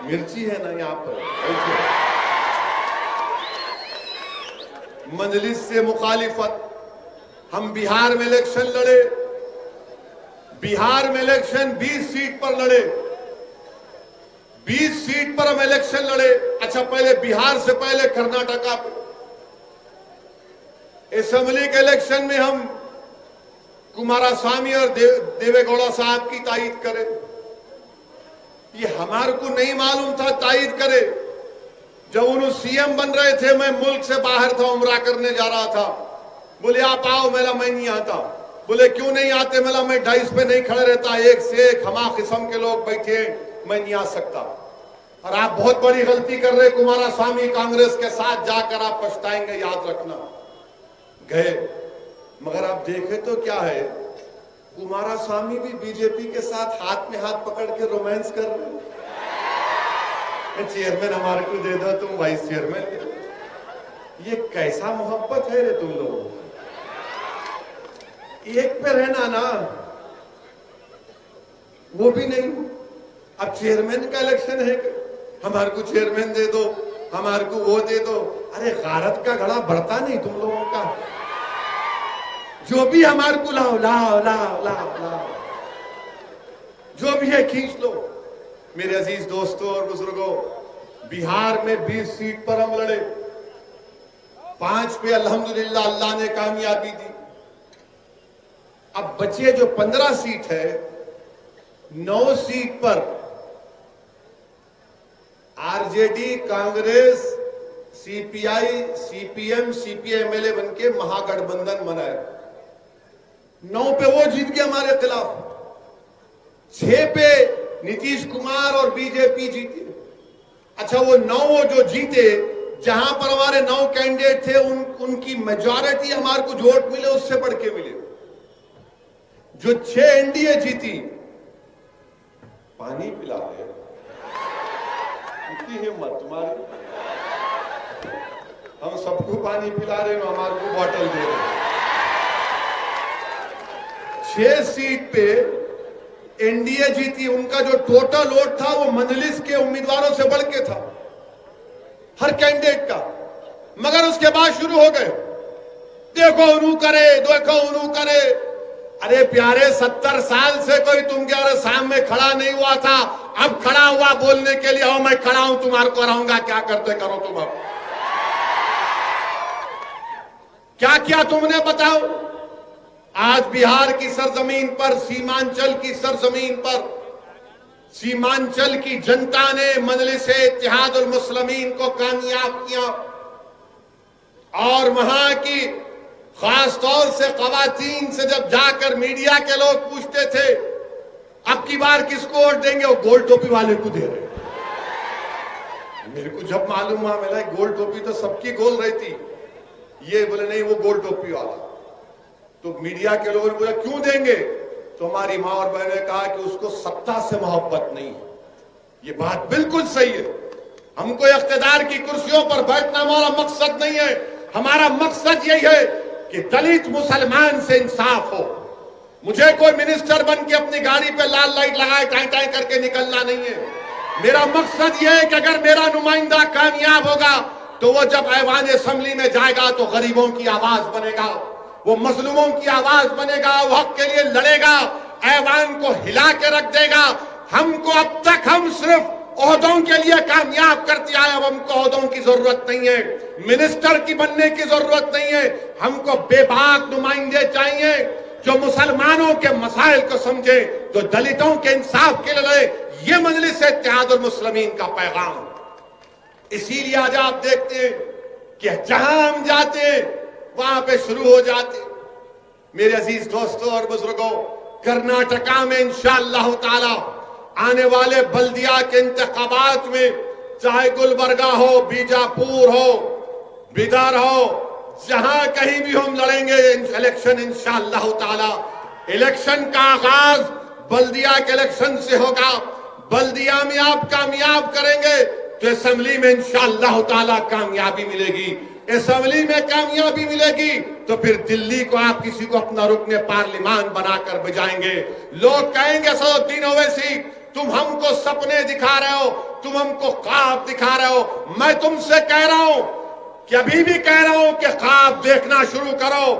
मिर्ची है ना यहाँ पर। मजलिस से मुखालिफत, हम बिहार में इलेक्शन लड़े, बिहार में इलेक्शन 20 सीट पर लड़े, 20 सीट पर हम इलेक्शन लड़े। अच्छा, पहले बिहार से पहले कर्नाटका पे असेंबली के इलेक्शन में हम कुमारस्वामी और देवेगौड़ा साहब की तायीद करें। ये हमारे को नहीं मालूम था तायीद करे। जब उन्होंने सीएम बन रहे थे, मैं मुल्क से बाहर था, उम्रा करने जा रहा था। बोले आप आओ, मेरा मैं नहीं आता। बोले क्यों नहीं आते? मेरा मैं डाइस पे नहीं खड़े रहता, एक से एक हमा किस्म के लोग बैठे, मैं नहीं आ सकता। और आप बहुत बड़ी गलती कर रहे कुमारस्वामी, कांग्रेस के साथ जाकर आप पछताएंगे, याद रखना। गए, मगर आप देखे तो क्या है, कुमारस्वामी भी बीजेपी के साथ हाथ में हाथ पकड़ के रोमांस कर रहे हैं। चेयरमैन हमारे को दे दो, तुम वाइस चेयरमैन। ये कैसा मोहब्बत है रे तुम लोग? एक पे रहना ना, वो भी नहीं। अब चेयरमैन का इलेक्शन है, हमारे को चेयरमैन दे दो, हमारे को वो दे दो। अरे गारत का घड़ा बढ़ता नहीं तुम लोगों का? जो भी हमारे को लाओ लाओ लाओ लाओ लाओ, जो भी है खींच लो। मेरे अजीज दोस्तों और बुजुर्गों, बिहार में 20 सीट पर हम लड़े, 5 पे अल्हम्दुलिल्लाह अल्लाह ने कामयाबी दी। अब बचे जो 15 सीट है, 9 सीट पर आरजेडी, कांग्रेस, सीपीआई, सीपीएम, सीपीएमएलए बनके महागठबंधन बनाए। 9 पे वो जीत गए हमारे खिलाफ, 6 पे नीतीश कुमार और बीजेपी जीते। अच्छा, वो 9 जो जीते, जहां पर हमारे 9 कैंडिडेट थे, उनकी मेजॉरिटी हमारे को वोट मिले, उससे बढ़ के मिले। जो 6 एनडीए जीती, पानी पिला रहे, इतनी हिम्मत तुम्हारी? हम सबको पानी पिला रहे हो, हमारे को बॉटल दे रहे। 6 सीट पे एनडीए जीती, उनका जो टोटल वोट था वो मजलिस के उम्मीदवारों से बढ़ के था, हर कैंडिडेट का। मगर उसके बाद शुरू हो गए, देखो उन्हों करे, देखो उन्हों करे। अरे प्यारे, 70 साल से कोई तुम्हारे सामने खड़ा नहीं हुआ था, अब खड़ा हुआ बोलने के लिए, मैं खड़ा हूं, तुम्हारे को रहूंगा, क्या करते करो तुम। अब क्या किया तुमने बताओ? आज बिहार की सरजमीन पर, सीमांचल की सरजमीन पर, सीमांचल की जनता ने मजलिस-ए इत्तेहादुल मुस्लिमीन को कामयाब किया। और वहां की खास तौर से खवातीन से जब जाकर मीडिया के लोग पूछते थे अब की बार किसको वोट देंगे, वो गोल टोपी वाले को दे रहे। मेरे को जब मालूम हुआ, मिला गोल टोपी तो सबकी गोल रहती, ये बोले नहीं वो गोल टोपी वाला। तो मीडिया के लोगों ने बोला क्यों देंगे? तो हमारी मां और बहन ने कहा कि उसको सत्ता से मोहब्बत नहीं है। ये बात बिल्कुल सही है। हमको इख्तिदार की कुर्सियों पर बैठना हमारा मकसद नहीं है। हमारा मकसद यही है कि दलित मुसलमान से इंसाफ हो। मुझे कोई मिनिस्टर बन के अपनी गाड़ी पे लाल लाइट लगाए टाई टाई करके निकलना नहीं है। मेरा मकसद यह है कि अगर मेरा नुमाइंदा कामयाब होगा तो वो जब ऐवान असेंबली में जाएगा तो गरीबों की आवाज बनेगा, वो मजलूमों की आवाज बनेगा, वो हक के लिए लड़ेगा, ऐवान को हिला के रख देगा। हमको अब तक हम सिर्फ ओहदों के लिए कामयाब करते आए, अब हमको ओहदों की जरूरत नहीं है, मिनिस्टर की बनने की जरूरत नहीं है। हमको बेबाक नुमाइंदे चाहिए जो मुसलमानों के मसाइल को समझे, जो दलितों के इंसाफ के लिए लड़े। ये मजलिस इत्तेहादुल मुस्लिमीन का पैगाम। इसीलिए आज आप देखते हैं कि जहां हम जाते हैं वहां पे शुरू हो जाते। मेरे अजीज दोस्तों और बुजुर्गों, कर्नाटका में इंशाअल्लाह ताला आने वाले बल्दिया के इंतखाबात में, चाहे गुलबर्गा हो, बीजापुर हो, बिदर हो, जहां कहीं भी हम लड़ेंगे इलेक्शन इंशाअल्लाह ताला। इलेक्शन का आगाज बल्दिया के इलेक्शन से होगा। बल्दिया में आप कामयाब करेंगे तो असेंबली में इंशाअल्लाह ताला कामयाबी मिलेगी। असेंबली में कामयाबी मिलेगी तो फिर दिल्ली को आप किसी को अपना रुकने पार्लिमान बनाकर बजाएंगे। लोग कहेंगे सलाउद्दीन ओवैसी तुम हमको सपने दिखा रहे हो, तुम हमको ख्वाब दिखा रहे हो। मैं तुमसे कह रहा हूं कि अभी भी कह रहा हूं कि ख्वाब देखना शुरू करो,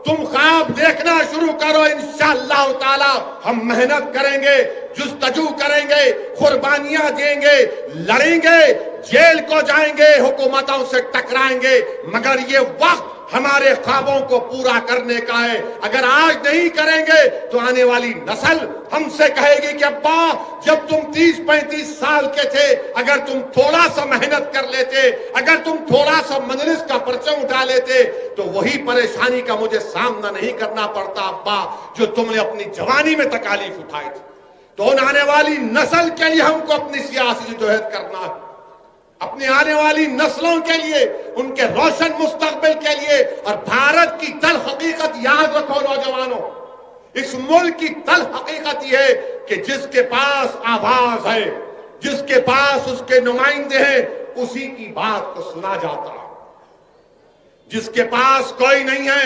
तुम ख्वाब देखना शुरू करो। इंशाअल्लाह ताला हम मेहनत करेंगे, जुस्तजू करेंगे, कुर्बानियां देंगे, लड़ेंगे, जेल को जाएंगे, हुकूमतों से टकराएंगे, मगर ये वक्त हमारे ख्वाबों को पूरा करने का है। अगर आज नहीं करेंगे तो आने वाली नस्ल हमसे कहेगी कि अब्बा जब तुम 30-35 साल के थे, अगर तुम थोड़ा सा मेहनत कर लेते, अगर तुम थोड़ा सा मजलिस का परचम उठा लेते तो वही परेशानी का मुझे सामना नहीं करना पड़ता अब्बा जो तुमने अपनी जवानी में तकालीफ उठाई थी। तो आने वाली नस्ल के लिए हमको अपनी सियासी जदोजहद करना है, अपनी आने वाली नस्लों के लिए, उनके रोशन मुस्तकबिल के लिए। और भारत की तल हकीकत याद रखो नौजवानों, इस मुल्क की तल हकीकत यह है कि जिसके पास आवाज है, जिसके पास उसके नुमाइंदे हैं, उसी की बात को सुना जाता है। जिसके पास कोई नहीं है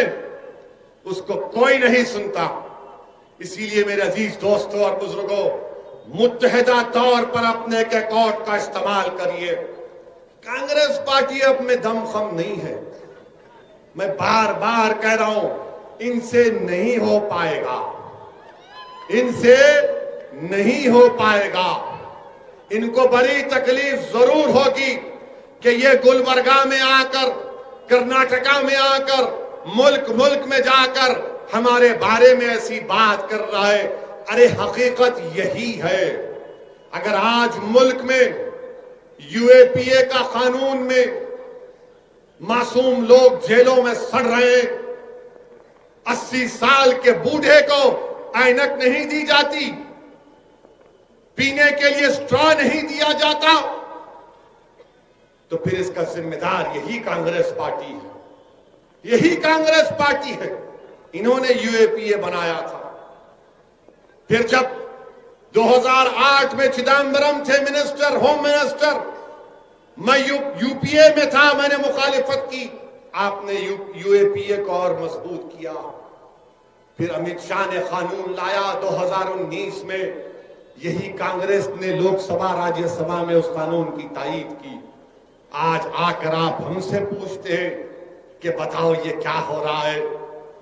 उसको कोई नहीं सुनता। इसीलिए मेरे अजीज दोस्तों और बुजुर्गों, मुत्तहिदा तौर पर अपने के कोट का इस्तेमाल करिए। कांग्रेस पार्टी अब में दमखम नहीं है, मैं बार बार कह रहा हूं, इनसे नहीं हो पाएगा, इनसे नहीं हो पाएगा। इनको बड़ी तकलीफ जरूर होगी कि ये गुलबर्गा में आकर, कर्नाटका में आकर, मुल्क में जाकर हमारे बारे में ऐसी बात कर रहा है। अरे हकीकत यही है। अगर आज मुल्क में यूएपीए का कानून में मासूम लोग जेलों में सड़ रहे हैं, 80 साल के बूढ़े को ऐनक नहीं दी जाती, पीने के लिए स्ट्रॉ नहीं दिया जाता, तो फिर इसका जिम्मेदार यही कांग्रेस पार्टी है, यही कांग्रेस पार्टी है। इन्होंने यूएपीए बनाया था। फिर जब 2008 में चिदम्बरम थे मिनिस्टर, होम मिनिस्टर, मैं यूपीए में था, मैंने मुखालिफत की, आपने यूएपीए को और मजबूत किया। फिर अमित शाह ने कानून लाया 2019 में, यही कांग्रेस ने लोकसभा राज्यसभा में उस कानून की तायीद की। आज आकर आप हमसे पूछते हैं कि बताओ ये क्या हो रहा है,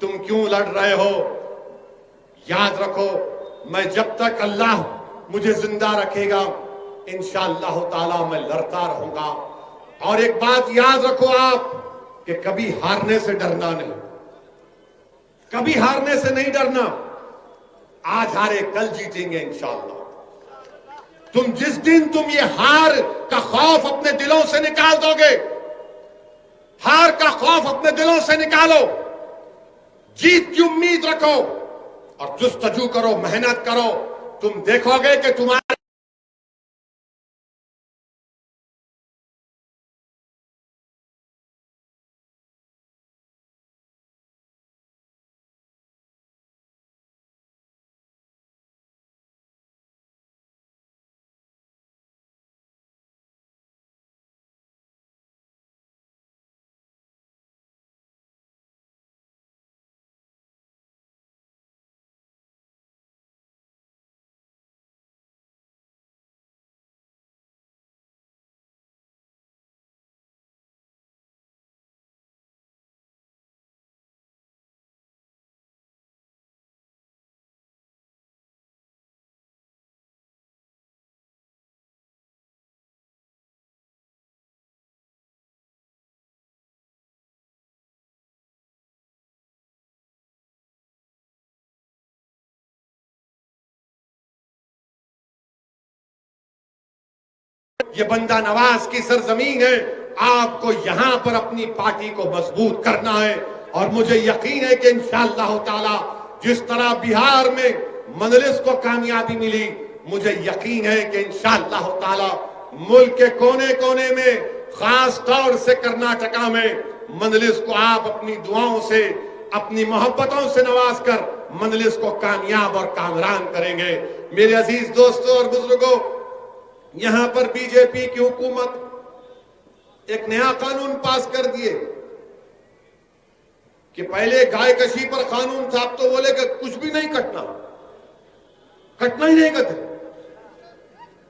तुम क्यों लड़ रहे हो? याद रखो, मैं जब तक अल्लाह मुझे जिंदा रखेगा इंशाअल्लाह ताला मैं लड़ता रहूंगा। और एक बात याद रखो आप कि कभी हारने से डरना नहीं, कभी हारने से नहीं डरना। आज हारे कल जीतेंगे इंशाअल्लाह। जिस दिन तुम ये हार का खौफ अपने दिलों से निकाल दोगे, हार का खौफ अपने दिलों से निकालो, जीत की उम्मीद रखो और जुस्तजू करो, मेहनत करो, तुम देखोगे कि तुम्हारे ये बंदा नवाज की सरजमीन है। आपको यहां पर अपनी पार्टी को मजबूत करना है और मुझे यकीन है कि इंशाअल्लाह ताला जिस तरह बिहार में मजलिस को कामयाबी मिली, मुझे यकीन है कि इंशाअल्लाह ताला मुल्क के कोने कोने में, खास तौर से कर्नाटका में, मजलिस को आप अपनी दुआओं से, अपनी मोहब्बतों से नवाज कर मजलिस को कामयाब और कामरान करेंगे। मेरे अजीज दोस्तों और बुजुर्गों, यहां पर बीजेपी की हुकूमत एक नया कानून पास कर दिए कि पहले गाय कशी पर कानून था, अब तो बोले कि कुछ भी नहीं कटना, कटना ही नहीं कहते,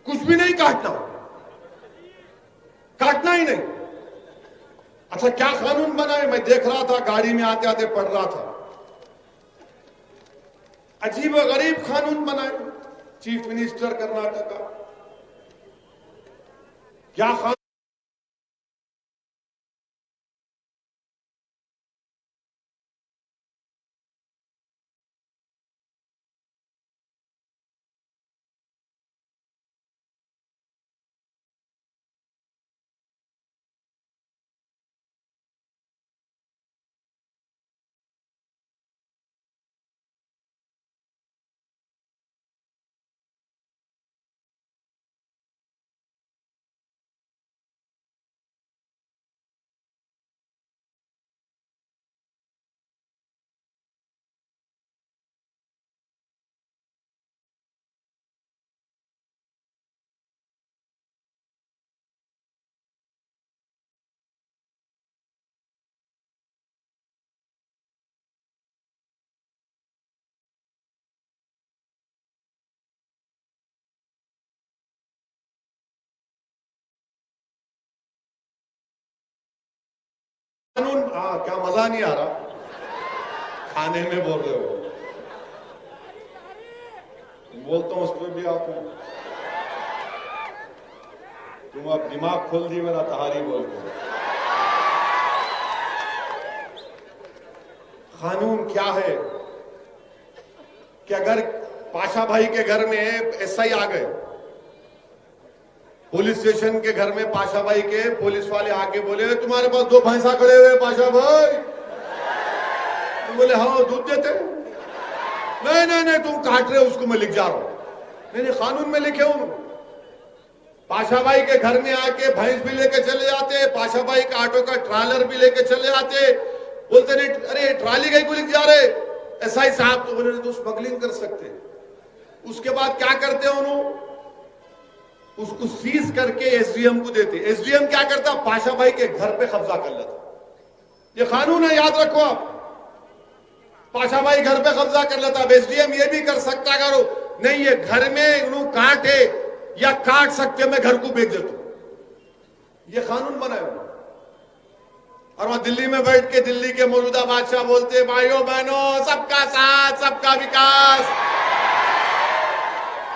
कुछ भी नहीं काटना, काटना ही नहीं। अच्छा क्या कानून बनाए? मैं देख रहा था, गाड़ी में आते आते पढ़ रहा था, अजीब व गरीब कानून बनाए। चीफ मिनिस्टर कर्नाटक का क्या कानून? क्या मजा नहीं आ रहा? खाने में बोल रहे हो, बोलता हूं उस पर भी आप हो। तुम अब दिमाग खोल दी मेरा, तहारी बोलते हो। कानून क्या है कि अगर पाशा भाई के घर में एसआई आ गए, पुलिस स्टेशन के घर में पाशा भाई के पुलिस वाले आके बोले तुम्हारे पास 2 भैंसा खड़े हुए पाशा भाई, तुम बोले हाँ दूध देते, नहीं नहीं नहीं तुम काट रहे हो उसको, मैं लिख जा रहा हूं, मैंने कानून में लिखे हूं। पाशा भाई के घर में आके भैंस भी लेके चले जाते, पाशा भाई का ऑटो का ट्रालर भी लेके चले जाते, बोलते नहीं अरे ट्राली कहीं को लिख जा रहे एसआई साहब, तो बोले तो स्मगलिंग कर सकते। उसके बाद क्या करते हैं उन्होंने, उसको सीज करके एसडीएम को देते। एसडीएम क्या करता, पाशा भाई के घर पे कब्जा कर लेता। ये कानून है, याद रखो आप। पाशा भाई घर पे कब्जा कर लेता। अब एसडीएम ये भी कर सकता, करो नहीं ये घर में उन्होंने काटे या काट सकते, मैं घर को बेच देता हूं। ये कानून बनाया। और वहां दिल्ली में बैठ के दिल्ली के मौजूदा बादशाह बोलते भाइयों बहनों सबका साथ सबका विकास।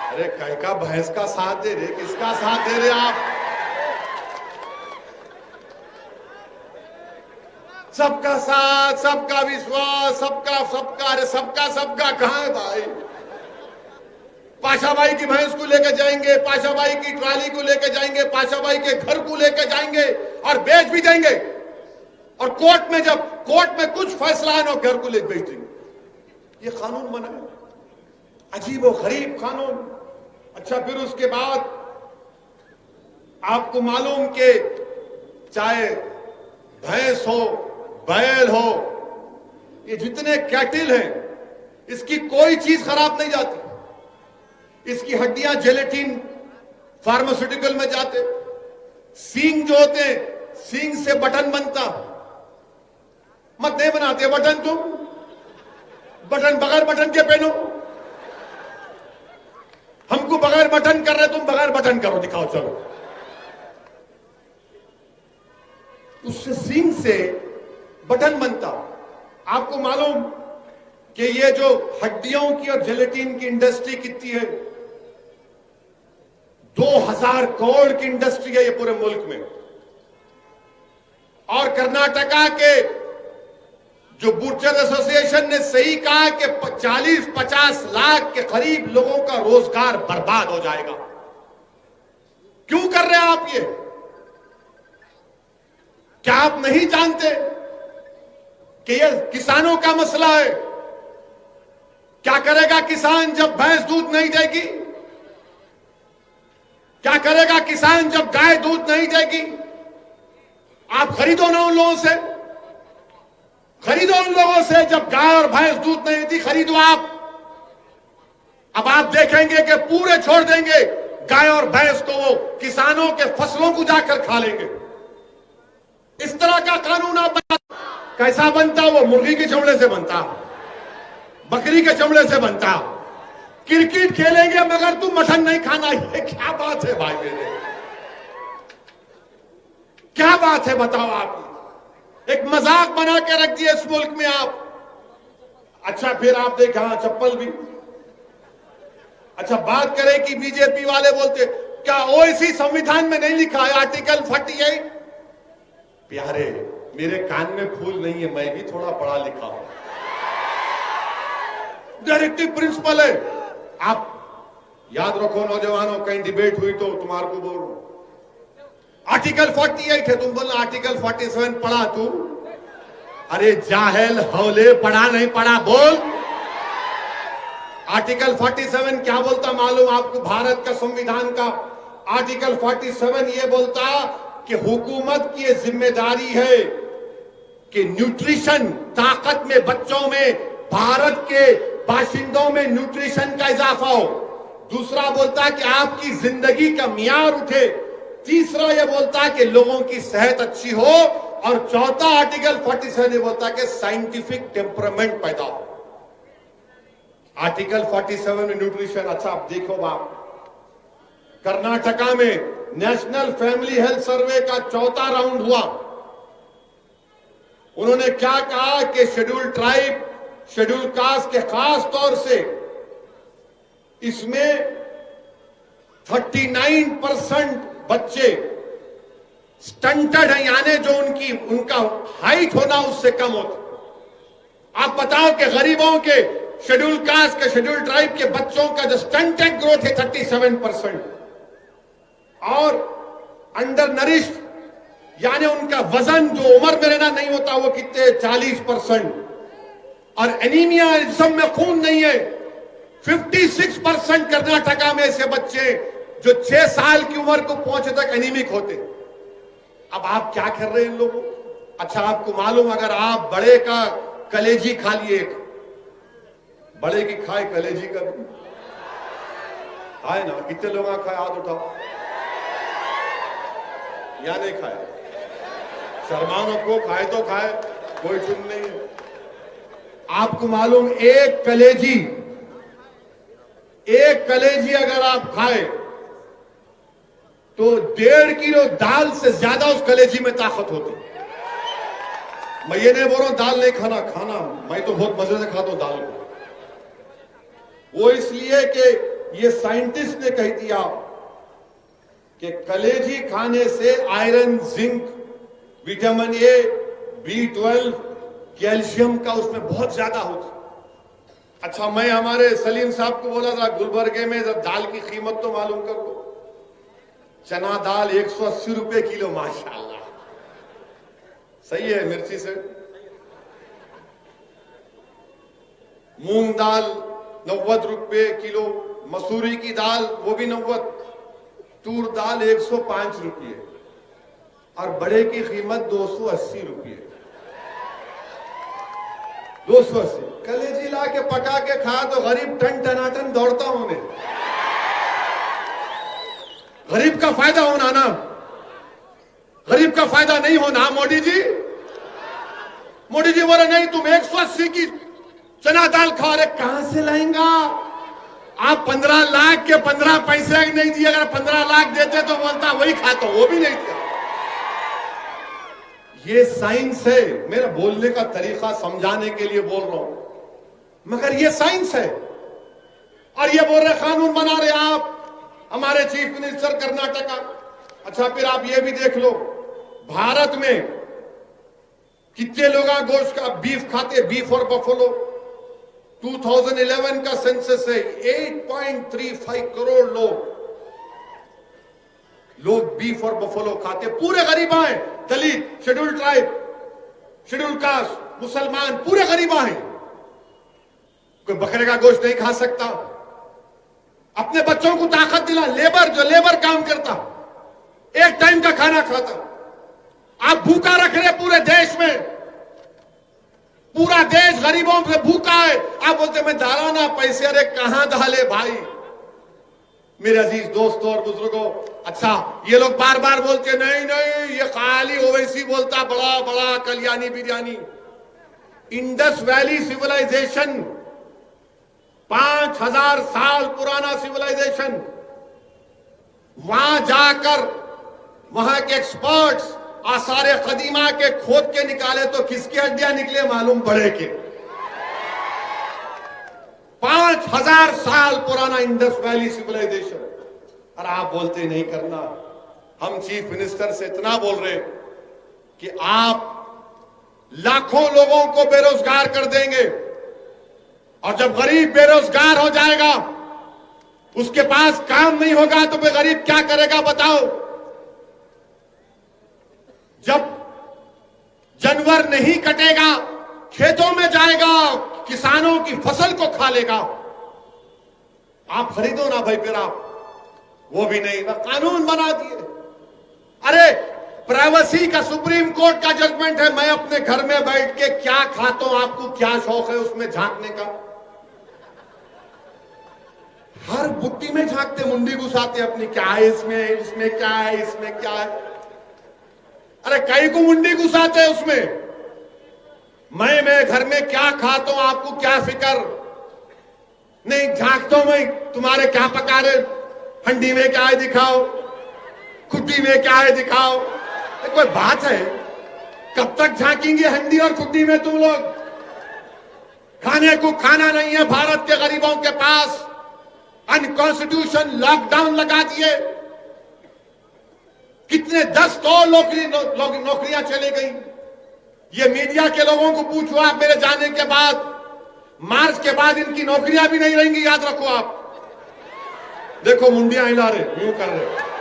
अरे कहीं का भैंस का साथ दे रहे, किसका साथ दे रहे आप? सबका साथ सबका विश्वास सबका सबका, अरे सबका सबका कहां है भाई? पाशा भाई की भैंस को लेकर जाएंगे, पाशा भाई की ट्राली को लेकर जाएंगे, पाशा भाई के घर को लेकर जाएंगे और बेच भी देंगे। और कोर्ट में जब कोर्ट में कुछ फैसला है ना, घर को लेकर बेच देंगे। ये कानून बना है, अजीब और गरीब कानून। अच्छा फिर उसके बाद आपको मालूम कि चाहे भैंस हो बैल हो, ये जितने कैटिल हैं, इसकी कोई चीज खराब नहीं जाती। इसकी हड्डियां जेलेटिन फार्मास्यूटिकल में जाते। सींग जो होते हैं, सींग से बटन बनता, मत नहीं बनाते बटन। तुम बटन बगैर बटन के पहनो, हमको बगैर बटन कर रहे, तुम बगैर बटन करो, दिखाओ चलो। उससे सींग से बटन बनता। आपको मालूम कि ये जो हड्डियों की और जेलेटिन की इंडस्ट्री कितनी है? 2000 करोड़ की इंडस्ट्री है ये पूरे मुल्क में। और कर्नाटका के जो बूचर एसोसिएशन ने सही कहा कि 40-50 लाख के करीब लोगों का रोजगार बर्बाद हो जाएगा। क्यों कर रहे हैं आप ये? क्या आप नहीं जानते कि ये किसानों का मसला है? क्या करेगा किसान जब भैंस दूध नहीं देगी? क्या करेगा किसान जब गाय दूध नहीं देगी? आप खरीदो ना उन लोगों से, खरीदो उन लोगों से जब गाय और भैंस दूध नहीं देती, खरीदो आप। अब आप देखेंगे कि पूरे छोड़ देंगे गाय और भैंस को, वो किसानों के फसलों को जाकर खा लेंगे। इस तरह का कानून आप बना कैसा बनता? वो मुर्गी के चमड़े से बनता, बकरी के चमड़े से बनता। क्रिकेट खेलेंगे मगर तू मटन नहीं खाना। ये क्या बात है भाई मेरे, क्या बात है बताओ आप। एक मजाक बना के रख दिए इस मुल्क में आप। अच्छा फिर आप देखें, हाँ चप्पल भी। अच्छा बात करें कि बीजेपी वाले बोलते क्या ओवैसी संविधान में नहीं लिखा है आर्टिकल 48? प्यारे मेरे कान में फूल नहीं है, मैं भी थोड़ा पढ़ा लिखा हूं। डायरेक्टिव प्रिंसिपल है। आप याद रखो नौजवानों, कहीं डिबेट हुई तो तुम्हारे को बोल आर्टिकल 48 है, तुम बोलो आर्टिकल 47 पढ़ा तू। अरे जाहिल हौले, पढ़ा नहीं पढ़ा बोल। आर्टिकल 47 क्या बोलता मालूम आपको? भारत का संविधान का आर्टिकल 47 ये बोलता कि हुकूमत की जिम्मेदारी है कि न्यूट्रिशन, ताकत में, बच्चों में, भारत के बाशिंदों में न्यूट्रिशन का इजाफा हो। दूसरा बोलता कि आपकी जिंदगी का मियार उठे। तीसरा ये बोलता कि लोगों की सेहत अच्छी हो। और चौथा आर्टिकल 47 ये बोलता कि साइंटिफिक टेम्परामेंट पैदा हो। आर्टिकल 47 में न्यूट्रिशन। अच्छा आप देखो बाप, कर्नाटका में नेशनल फैमिली हेल्थ सर्वे का चौथा राउंड हुआ। उन्होंने क्या कहा कि शेड्यूल ट्राइब, शेड्यूल कास्ट के खास तौर से इसमें 39% बच्चे स्टंटेड हैं, यानी जो उनका हाइट होना उससे कम होता। आप बताओ कि गरीबों के, शेड्यूल कास्ट के, शेड्यूल ट्राइब के बच्चों का जो स्टंटेड ग्रोथ है 37%, और अंडर नरिश्ड यानी उनका वजन जो उम्र में रहना नहीं होता वो कितने 40%, और एनीमिया, जिस्म में खून नहीं है 56% कर्नाटका में ऐसे बच्चे जो 6 साल की उम्र को पहुंचे तक एनीमिक होते। अब आप क्या कर रहे हैं इन लोगों? अच्छा आपको मालूम, अगर आप बड़े का कलेजी खा लिए, बड़े की खाए कलेजी का भी खाए ना, कितने लोग खाए? हाथ उठाओ। या नहीं खाए? शर्माओं को खाए तो खाए, कोई चुन नहीं है। आपको मालूम एक कलेजी अगर आप खाए तो 1.5 किलो दाल से ज्यादा उस कलेजी में ताकत होती। मैं ये नहीं बोल रहा हूं दाल नहीं खाना, मैं तो बहुत मजे से खाता हूं दाल को। वो इसलिए कि ये साइंटिस्ट ने कह दिया कि कलेजी खाने से iron, zinc, vitamin A, B12, calcium का उसमें बहुत ज्यादा होता। अच्छा मैं हमारे सलीम साहब को बोला था गुलबर्गे में दाल की कीमत तो मालूम कर लो। चना दाल 180 रुपए किलो, माशाल्लाह सही है मिर्ची से। मूंग दाल 90 रुपए किलो, मसूरी की दाल वो भी 90, तूर दाल 105 रुपये, और बड़े की कीमत 280 रुपये। 280 कलेजी ला के पका के खा तो गरीब टन टनाटन दौड़ता हूं मैं। गरीब का फायदा होना ना, गरीब का फायदा नहीं होना। मोदी जी बोले नहीं तुम 180 की चना दाल खा रहे, कहां से लाएंगा आप? 15 लाख के 15 पैसे नहीं दिए। अगर 15 लाख देते तो बोलता वही खाता, वो भी नहीं दिया। ये साइंस है, मेरा बोलने का तरीका समझाने के लिए बोल रहा हूं, मगर ये साइंस है। और ये बोल रहे कानून बना रहे आप, हमारे चीफ मिनिस्टर कर्नाटका। अच्छा फिर आप ये भी देख लो भारत में कितने लोग गोश्त का बीफ खाते, बीफ और बफलो। 2011 का सेंसस है 8.35 करोड़ लोग बीफ और बफलो खाते। पूरे गरीबा हैं, दलित, शेड्यूल ट्राइब, शेड्यूल कास्ट, मुसलमान, पूरे गरीबा हैं। कोई बकरे का गोश्त नहीं खा सकता। अपने बच्चों को ताकत दिला, जो लेबर काम करता, एक टाइम का खाना खाता। आप भूखा रख रहे पूरे देश में, पूरा देश गरीबों से भूखा है। आप बोलते मैं डाला पैसे, अरे कहां डाले भाई? मेरे अजीज दोस्तों और बुजुर्गों, अच्छा ये लोग बार बार बोलते नहीं ये खाली ओवैसी बोलता बड़ा बड़ा Kalyani biryani. Indus valley civilisation, 5000 साल पुराना सिविलाइजेशन, वहां जाकर वहां के एक्सपर्ट्स आसारे कदीमा के खोद के निकाले तो किसकी हड्डियां निकले मालूम पड़े के। 5000 साल पुराना इंडस वैली सिविलाइजेशन, और आप बोलते नहीं करना। हम चीफ मिनिस्टर से इतना बोल रहे कि आप लाखों लोगों को बेरोजगार कर देंगे, और जब गरीब बेरोजगार हो जाएगा, उसके पास काम नहीं होगा, तो फिर गरीब क्या करेगा बताओ। जब जानवर नहीं कटेगा, खेतों में जाएगा, किसानों की फसल को खा लेगा, आप खरीदो ना भाई, फिर आप वो भी नहीं, ना कानून बना दिए। अरे प्राइवेसी का सुप्रीम कोर्ट का जजमेंट है, मैं अपने घर में बैठ के क्या खाता हूं, आपको क्या शौक है उसमें झांकने का। हर बुट्टी में झांकते, मुंडी घुसाते अपनी, क्या है इसमें, इसमें क्या है, इसमें क्या है। अरे कई को मुंडी घुसाते हैं उसमें। मैं घर में क्या खाता हूं, आपको क्या फिक्र नहीं। झांकता हूं मैं, तुम्हारे क्या पका रहे, हंडी में क्या है दिखाओ, खुड्डी में क्या है दिखाओ। कोई बात है? कब तक झांकेंगे हंडी और खुड्डी में तुम लोग? खाने को खाना नहीं है भारत के गरीबों के पास, अनकॉन्स्टिट्यूशन लॉकडाउन लगा दिए। कितने 10 करोड़ नौकरियां चली गई। ये मीडिया के लोगों को पूछो आप, मेरे जाने के बाद, मार्च के बाद इनकी नौकरियां भी नहीं रहेंगी, याद रखो आप। देखो मुंडियां हिला रहे, यूं कर रहे,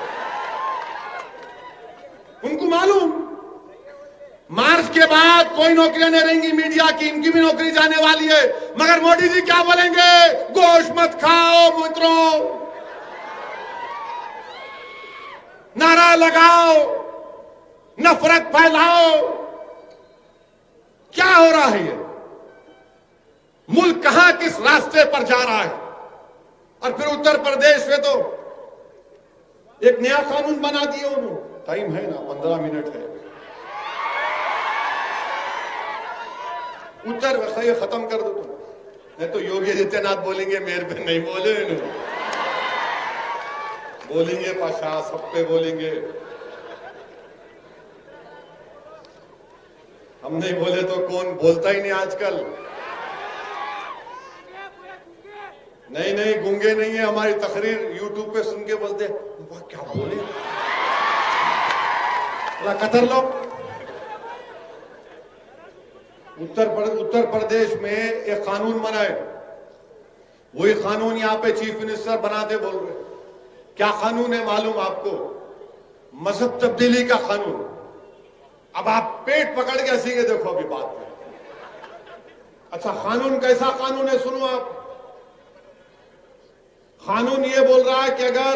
उनको मालूम मार्च के बाद कोई नौकरियां नहीं रहेंगी मीडिया की, इनकी भी नौकरी जाने वाली है। मगर मोदी जी क्या बोलेंगे? गोश्त मत खाओ मित्रों, नारा लगाओ, नफरत फैलाओ। क्या हो रहा है? ये मुल्क कहां किस रास्ते पर जा रहा है? और फिर उत्तर प्रदेश में तो एक नया कानून बना दिया उन्होंने। टाइम है ना, 15 मिनट है। उत्तर ये खत्म कर दो तुम, नहीं तो योगी आदित्यनाथ बोलेंगे मेरे पे नहीं बोले, बोलेंगे पाशा, सब पे बोलेंगे। हम नहीं बोले तो कौन बोलता ही नहीं आजकल। नहीं गूंगे नहीं है, हमारी तकरीर यूट्यूब पे सुन के बोलते वाह क्या बोले, कतर लो। उत्तर प्रदेश में एक कानून बनाए, वही कानून यहां पे चीफ मिनिस्टर बनाते बोल रहे। क्या कानून है मालूम आपको? मजहब तब्दीली का कानून। अब आप पेट पकड़ के हंसीगे, देखो अभी बात में। अच्छा कानून कैसा कानून है सुनो आप। कानून ये बोल रहा है कि अगर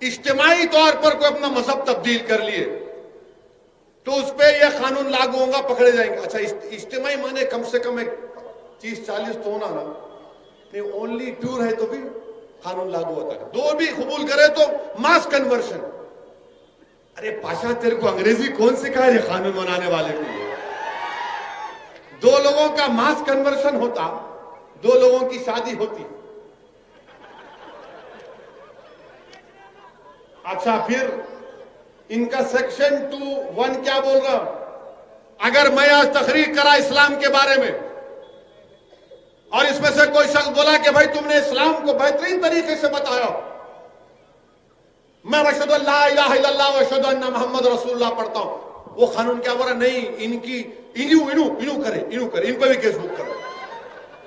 इज्तिमाई तौर पर कोई अपना मजहब तब्दील कर लिए तो उस पर यह कानून लागू होगा, पकड़े जाएंगे। अच्छा इज्तिमाई माने कम से कम 30-40 तो होना ना, नहीं ओनली 2 है तो भी कानून लागू होता है। 2 भी कबूल करे तो मास कन्वर्शन। अरे पाशा तेरे को अंग्रेजी कौन सिखाए ये कानून बनाने वाले को? 2 लोगों का मास कन्वर्शन होता, 2 लोगों की शादी होती। अच्छा फिर इनका सेक्शन 2(1) क्या बोल रहा? अगर मैं आज तकरीर करा इस्लाम के बारे में और इसमें से कोई शख्स बोला कि भाई तुमने इस्लाम को बेहतरीन तरीके से बताया, मैं अशहदु अल्ला इलाहा इल्लल्लाह व अशहदु अन्ना मुहम्मद रसूलुल्लाह पढ़ता हूं, वो कानून क्या बोल रहा? नहीं इनकी इनू करे, इन पर भी केस बुक करो।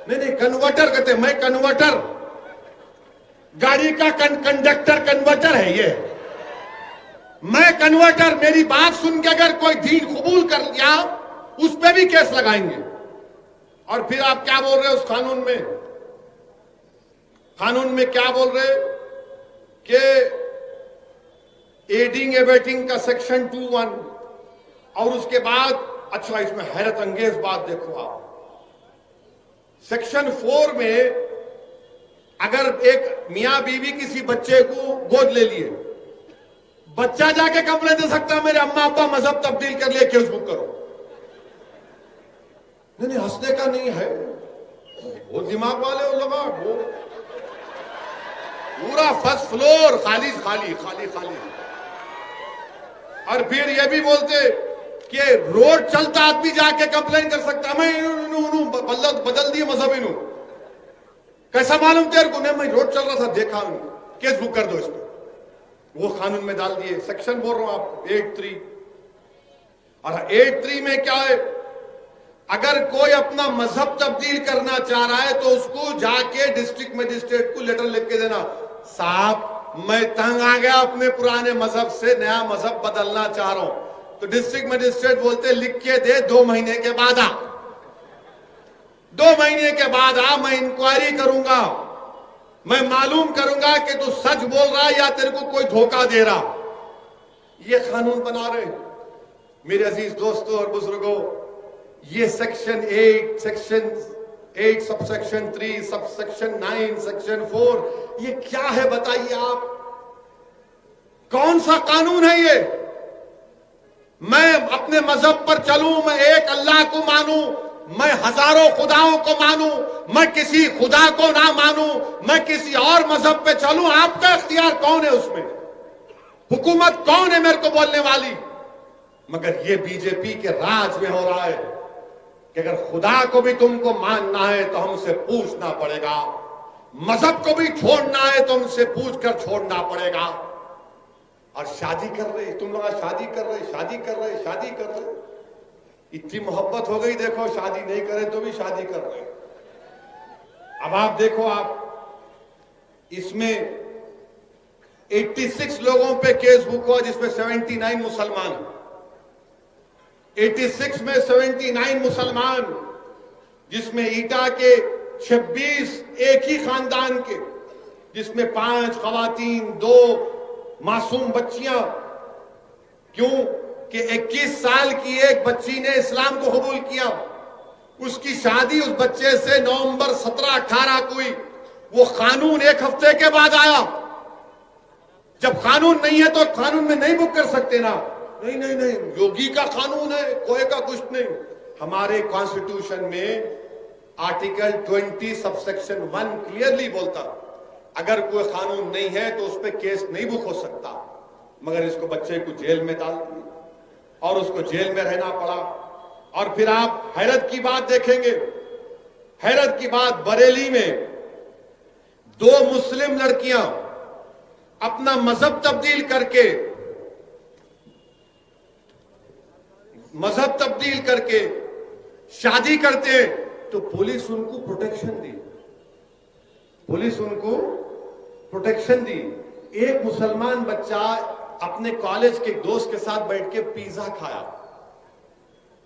नहीं कन्वर्टर कहते, मैं कन्वर्टर, गाड़ी का कंडक्टर कन्वर्टर है ये, मैं कन्वर्टर। मेरी बात सुन के अगर कोई दीन कबूल कर लिया उस पर भी केस लगाएंगे। और फिर आप क्या बोल रहे हो उस कानून में? कानून में क्या बोल रहे कि एडिंग एबेटिंग का सेक्शन 2(1) और उसके बाद अच्छा इसमें हैरत अंगेज बात देखो आप, सेक्शन 4 में अगर एक मियां बीवी किसी बच्चे को गोद ले लिए, बच्चा जाके कंप्लेंट दे सकता है मेरे अम्मा अब्बा मजहब तब्दील कर लिए, केस बुक करो। नहीं नहीं, हंसने का नहीं है, वो दिमाग वाले हो लोग, वो पूरा फर्स्ट फ्लोर खाली खाली खाली खाली। और फिर ये भी बोलते कि रोड चलता आदमी जाके कंप्लेन कर सकता, मैं बदल दिए मजहब इनू, कैसा मालूम तेरे को? नहीं, मैं रोड चल रहा था देखा, केस बुक कर दो इस पर। वो कानून में डाल दिए, सेक्शन बोल रहा हूं आपको 83। और 83 में क्या है, अगर कोई अपना मजहब तब्दील करना चाह रहा है तो उसको जाके डिस्ट्रिक्ट मजिस्ट्रेट को लेटर लिख के देना, साहब मैं तंग आ गया अपने पुराने मजहब से, नया मजहब बदलना चाह रहा हूं। तो डिस्ट्रिक्ट मजिस्ट्रेट बोलते लिख के दे, 2 महीने के बाद आ, 2 महीने के बाद आ, मैं इंक्वायरी करूंगा, मैं मालूम करूंगा कि तू सच बोल रहा है या तेरे को कोई धोखा दे रहा। ये कानून बना रहे मेरे अजीज दोस्तों और बुजुर्गों। ये सेक्शन 8 सबसेक्शन 3 सबसेक्शन 9 सेक्शन 4, ये क्या है बताइए आप? कौन सा कानून है ये? मैं अपने मजहब पर चलूं, मैं एक अल्लाह को मानूं, मैं हजारों खुदाओं को मानूं, मैं किसी खुदा को ना मानूं, मैं किसी और मजहब पे चलूं, आपका इख्तियार कौन है उसमें? हुकूमत कौन है मेरे को बोलने वाली? मगर ये बीजेपी के राज में हो रहा है कि अगर खुदा को भी तुमको मानना है तो हमसे पूछना पड़ेगा, मजहब को भी छोड़ना है तो हमसे पूछ कर छोड़ना पड़ेगा। और शादी कर रहे, तुम लोग शादी कर रहे, शादी कर रहे, शादी कर रहे, इतनी मोहब्बत हो गई, देखो शादी नहीं करे तो भी शादी कर रहे। अब आप देखो, आप इसमें 86 लोगों पे केस बुक हुआ जिसमें 79 मुसलमान, 86 में 79 मुसलमान, जिसमें ईटा के 26 एक ही खानदान के, जिसमें 5 खवातीन, 2 मासूम बच्चियां। क्यों कि 21 साल की एक बच्ची ने इस्लाम को कबूल किया, उसकी शादी उस बच्चे से नवंबर 17-18 को हुई। वो कानून 1 हफ्ते के बाद आया। जब कानून नहीं है तो कानून में नहीं बुक कर सकते ना? नहीं नहीं नहीं, योगी का कानून है, कोई का कुछ नहीं। हमारे कॉन्स्टिट्यूशन में आर्टिकल 20 सबसेक्शन 1 क्लियरली बोलता, अगर कोई कानून नहीं है तो उस पर केस नहीं बुक हो सकता। मगर इसको बच्चे को जेल में डाल दिया और उसको जेल में रहना पड़ा। और फिर आप हैरत की बात देखेंगे, हैरत की बात, बरेली में 2 मुस्लिम लड़कियां अपना मजहब तब्दील करके शादी करते हैं तो पुलिस उनको प्रोटेक्शन दी, पुलिस उनको प्रोटेक्शन दी। एक मुसलमान बच्चा अपने कॉलेज के दोस्त के साथ बैठ के पिज्जा खाया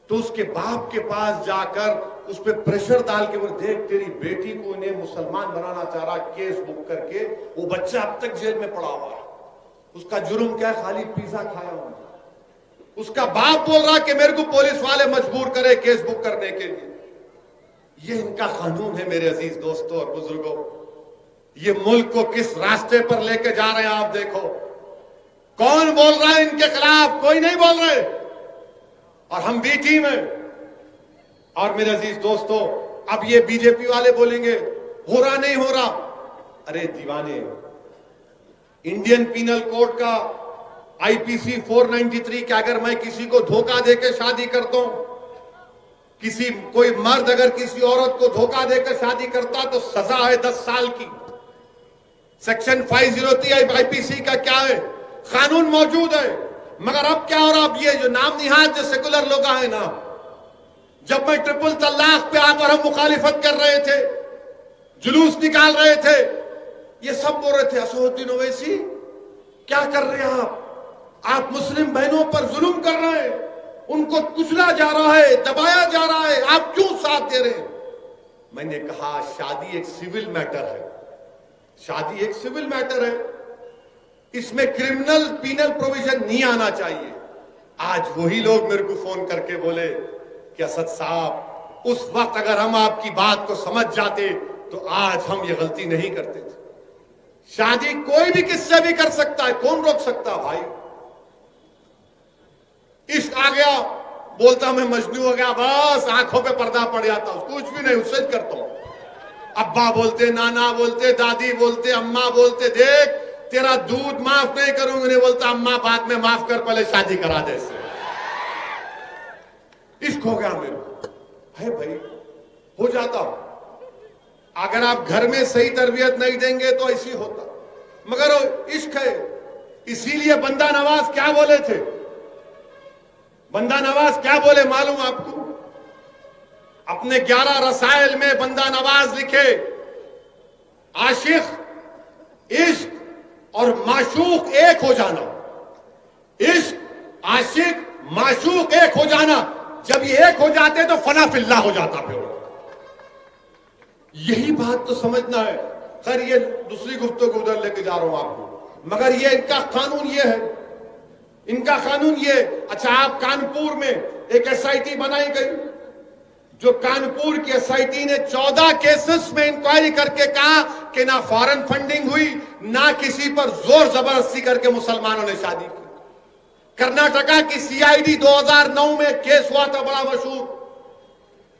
तो उसके बाप के पास जाकर उस पर प्रेशर डाल के बोले, देख तेरी बेटी को इन्हें मुसलमान बनाना चाह रहा, केस बुक करके। वो बच्चा अब तक जेल में पड़ा हुआ है। उसका जुर्म क्या है? खाली पिज्जा खाया हुआ। उसका बाप बोल रहा कि मेरे को पुलिस वाले मजबूर करे केस बुक करने के लिए। ये इनका कानून है मेरे अजीज दोस्तों और बुजुर्गों। ये मुल्क को किस रास्ते पर लेके जा रहे हैं आप देखो। कौन बोल रहा है इनके खिलाफ? कोई नहीं बोल रहे, और हम भी टीम है। और मेरे अजीज दोस्तों, अब ये बीजेपी वाले बोलेंगे हो रहा नहीं हो रहा। अरे दीवाने, इंडियन पिनल कोड का आईपीसी 493 के अगर मैं किसी को धोखा देकर शादी करता हूं, कोई मर्द अगर किसी औरत को धोखा देकर शादी करता तो सजा है 10 साल की। सेक्शन 503 आईपीसी का क्या है, कानून मौजूद है। मगर अब क्या हो रहा, अब ये जो नाम निहाद जो सेकुलर लोग हैं ना, जब मैं ट्रिपल तलाक पे आकर हम मुखालिफत कर रहे थे, जुलूस निकाल रहे थे, ये सब बोल रहे थे असदुद्दीन ओवैसी क्या कर रहे हैं आप मुस्लिम बहनों पर जुल्म कर रहे हैं, उनको कुचला जा रहा है, दबाया जा रहा है, आप क्यों साथ दे रहे हैं? मैंने कहा शादी एक सिविल मैटर है, शादी एक सिविल मैटर है, इसमें क्रिमिनल पीनल प्रोविजन नहीं आना चाहिए। आज वही लोग मेरे को फोन करके बोले कि असद साहब, उस वक्त अगर हम आपकी बात को समझ जाते तो आज हम ये गलती नहीं करते थे। शादी कोई भी किससे भी कर सकता है, कौन रोक सकता है भाई? इश्क आ गया बोलता मैं मजनू हो गया, बस आंखों पे पर्दा पड़ जाता, कुछ भी नहीं, उससे करता हूं। अब्बा बोलते, नाना बोलते, दादी बोलते, अम्मा बोलते, देख तेरा दूध माफ नहीं करूंगी, नहीं बोलता अम्मा बाद में माफ कर, पहले शादी करा दे इससे। इश्क हो गया मेरे है भाई, हो जाता। अगर आप घर में सही तरबियत नहीं देंगे तो ऐसी होता, मगर इश्क है। इसीलिए बंदा नवाज क्या बोले थे, बंदा नवाज क्या बोले मालूम आपको? अपने 11 रसायल में बंदा नवाज लिखे, आशिक, इश्क और माशूक एक हो जाना। इश्क, आशिक, माशूक एक हो जाना। जब ये एक हो जाते तो फना फिल्ला हो जाता। फिर यही बात तो समझना है। खैर ये दूसरी गुफ्तगू उधर लेके जा रहा हूं आपको, मगर ये इनका कानून ये है, इनका कानून ये। अच्छा, आप कानपुर में एक एसआईटी बनाई गई, जो कानपुर की एसआईटी ने 14 केसेस में इंक्वायरी करके कहा कि ना फॉरेन फंडिंग हुई, ना किसी पर जोर जबरदस्ती करके मुसलमानों ने शादी की। कर्नाटका की सीआईडी 2009 में केस हुआ था बड़ा मशहूर,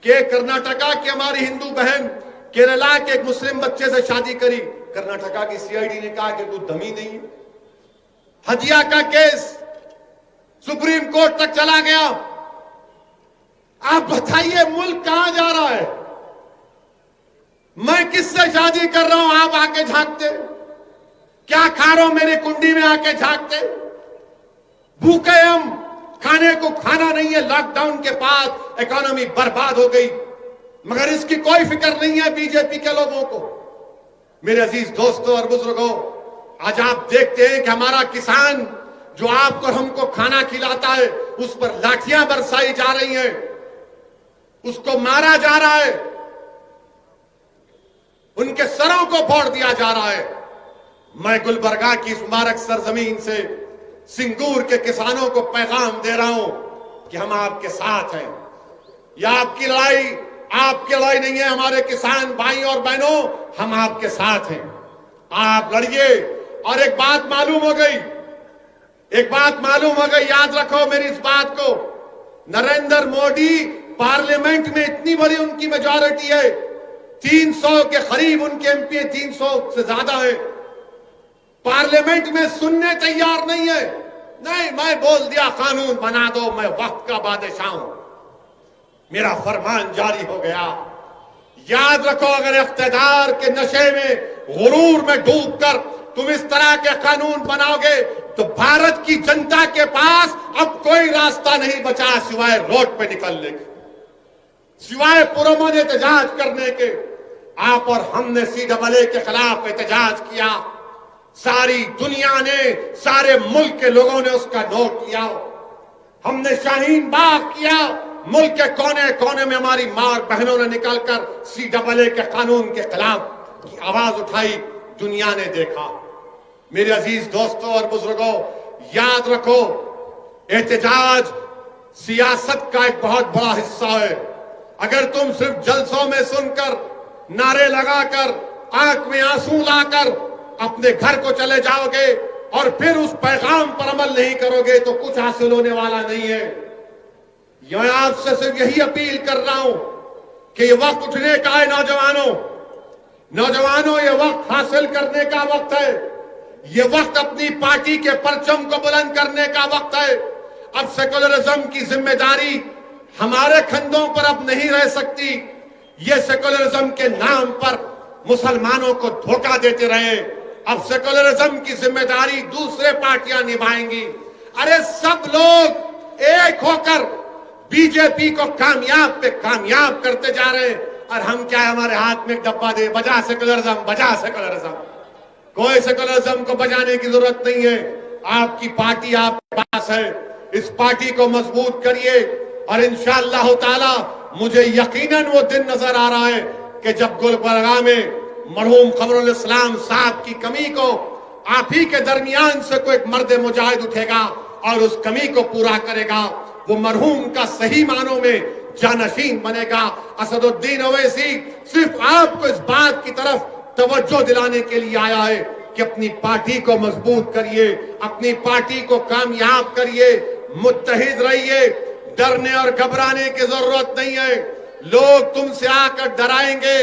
कि कर्नाटका की हमारी हिंदू बहन केरला के एक मुस्लिम बच्चे से शादी करी। कर्नाटका की सीआईडी ने कहा कि कुछ दमी नहीं है। हदिया का केस सुप्रीम कोर्ट तक चला गया। आप बताइए मुल्क कहां जा रहा है? मैं किससे शादी कर रहा हूं, आप आके झांकते? क्या खा रहा हूं मेरी कुंडी में आके झांकते? भूखे हम, खाने को खाना नहीं है। लॉकडाउन के बाद इकोनॉमी बर्बाद हो गई, मगर इसकी कोई फिक्र नहीं है बीजेपी के लोगों को। मेरे अजीज दोस्तों और बुजुर्गों, आज आप देखते हैं कि हमारा किसान जो आपको हमको खाना खिलाता है, उस पर लाठियां बरसाई जा रही हैं, उसको मारा जा रहा है, उनके सरों को फोड़ दिया जा रहा है। मैं गुलबर्गा की इस मुबारक सरजमीन से सिंगूर के किसानों को पैगाम दे रहा हूं कि हम आपके साथ हैं। यह आपकी लड़ाई नहीं है, हमारे किसान भाई और बहनों, हम आपके साथ हैं। आप लड़िए। और एक बात मालूम हो गई, याद रखो मेरी इस बात को। नरेंद्र मोदी पार्लियामेंट में इतनी बड़ी उनकी मेजॉरिटी है, 300 के करीब उनके एमपी, 300 से ज्यादा है, पार्लियामेंट में सुनने तैयार नहीं है। नहीं, मैं बोल दिया कानून बना दो, मैं वक्त का बादशाह हूं, मेरा फरमान जारी हो गया। याद रखो, अगर इख्तियार के नशे में, गुरूर में डूबकर तुम इस तरह के कानून बनाओगे तो भारत की जनता के पास अब कोई रास्ता नहीं बचा सिवाय रोड पे निकलने के, सिवाय पुरअमन एहतजाज करने के। आप और हमने CAA के खिलाफ एहतजाज किया, सारी दुनिया ने, सारे मुल्क के लोगों ने उसका नोट किया। हमने शाहीन बाग किया, मुल्क के कोने कोने में हमारी मां और बहनों ने निकलकर CAA के कानून के खिलाफ की आवाज उठाई, दुनिया ने देखा। मेरे अजीज दोस्तों और बुजुर्गों, याद रखो, एहतजाज सियासत का एक बहुत बड़ा हिस्सा है। अगर तुम सिर्फ जलसों में सुनकर, नारे लगाकर, आंख में आंसू लाकर अपने घर को चले जाओगे और फिर उस पैगाम पर अमल नहीं करोगे तो कुछ हासिल होने वाला नहीं है। मैं आपसे सिर्फ यही अपील कर रहा हूं कि ये वक्त उठने का है। नौजवानों, ये वक्त हासिल करने का वक्त है। ये वक्त अपनी पार्टी के परचम को बुलंद करने का वक्त है। अब सेकुलरिज्म की जिम्मेदारी हमारे कंधों पर अब नहीं रह सकती। ये सेकुलरिज्म के नाम पर मुसलमानों को धोखा देते रहे, अब सेकुलरिज्म की जिम्मेदारी दूसरे पार्टियां निभाएंगी। अरे सब लोग एक होकर बीजेपी को कामयाब पे कामयाब करते जा रहे हैं, और हम क्या है, हमारे हाथ में एक डब्बा दे, बजा सेकुलरिज्म, बजा सेकुलरिज्म। कोई सेकुलरिज्म को बजाने की जरूरत नहीं है। आपकी पार्टी आपके पास है, इस पार्टी को मजबूत करिए। और इंशाअल्लाह ताला मुझे यकीनन वो दिन नजर आ रहा है कि जब गुलबर्गा में मरहूम कमरुल इस्लाम साहब की कमी को आप ही के दरमियान से कोई मर्द मुजाहिद उठेगा और उस कमी को पूरा करेगा। वो मरहूम का सही मानों में जानशीन बनेगा। असदुद्दीन ओवैसी सिर्फ आपको इस बात की तरफ तवज्जो दिलाने के लिए आया है कि अपनी पार्टी को मजबूत करिए, अपनी पार्टी को कामयाब करिए, मुत्तहिद रहिए। डरने और घबराने की जरूरत नहीं है। लोग तुमसे आकर डराएंगे,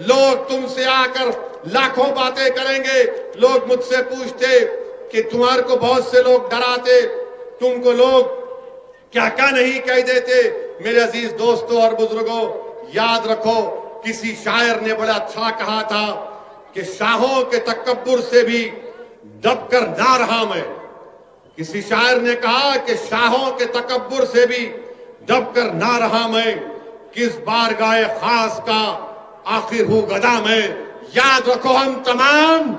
लोग तुमसे आकर लाखों बातें करेंगे। लोग मुझसे पूछते कि तुम्हारे को बहुत से लोग डराते, तुमको लोग क्या क्या नहीं कह देते। मेरे अजीज दोस्तों और बुजुर्गों, याद रखो, किसी शायर ने बड़ा अच्छा कहा था कि शाहों के तकब्बुर से भी दबकर ना रहा मैं। किसी शायर ने कहा कि शाहों के तकब्बुर से भी दबकर ना रहा मैं, किस बारगाह खास का आखिर हूं गदा मैं। याद रखो, हम तमाम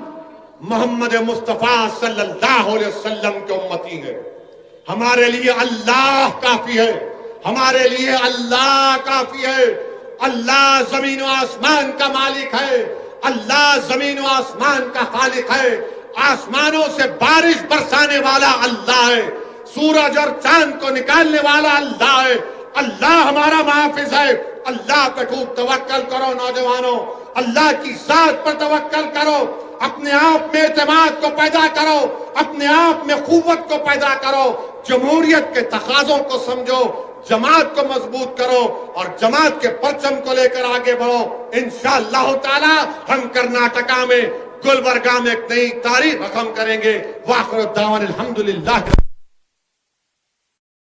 मोहम्मद मुस्तफा सल्लल्लाहु अलैहि वसल्लम के उम्मती हैं। हमारे लिए अल्लाह काफी है, हमारे लिए अल्लाह काफी है। अल्लाह जमीन और आसमान का मालिक है, अल्लाह जमीन और आसमान का खालिक है। आसमानों से बारिश बरसाने वाला अल्लाह है, सूरज और चांद को निकालने वाला अल्लाह है। अल्लाह हमारा मुहाफिज है। अल्लाह पे खूब तवक्कल करो नौजवानों, अल्लाह की जात पर तवक्कल करो। अपने आप में एतमाद को पैदा करो, अपने आप में कुव्वत को पैदा करो। जमहूरियत के तकाजों को समझो, जमात को मजबूत करो और जमात के परचम को लेकर आगे बढ़ो। इंशाअल्लाह ताला हम कर्नाटका में गुलबर्गा में एक नई तारीख रकम करेंगे। वाखिर दावान अल्हम्दुलिल्लाह।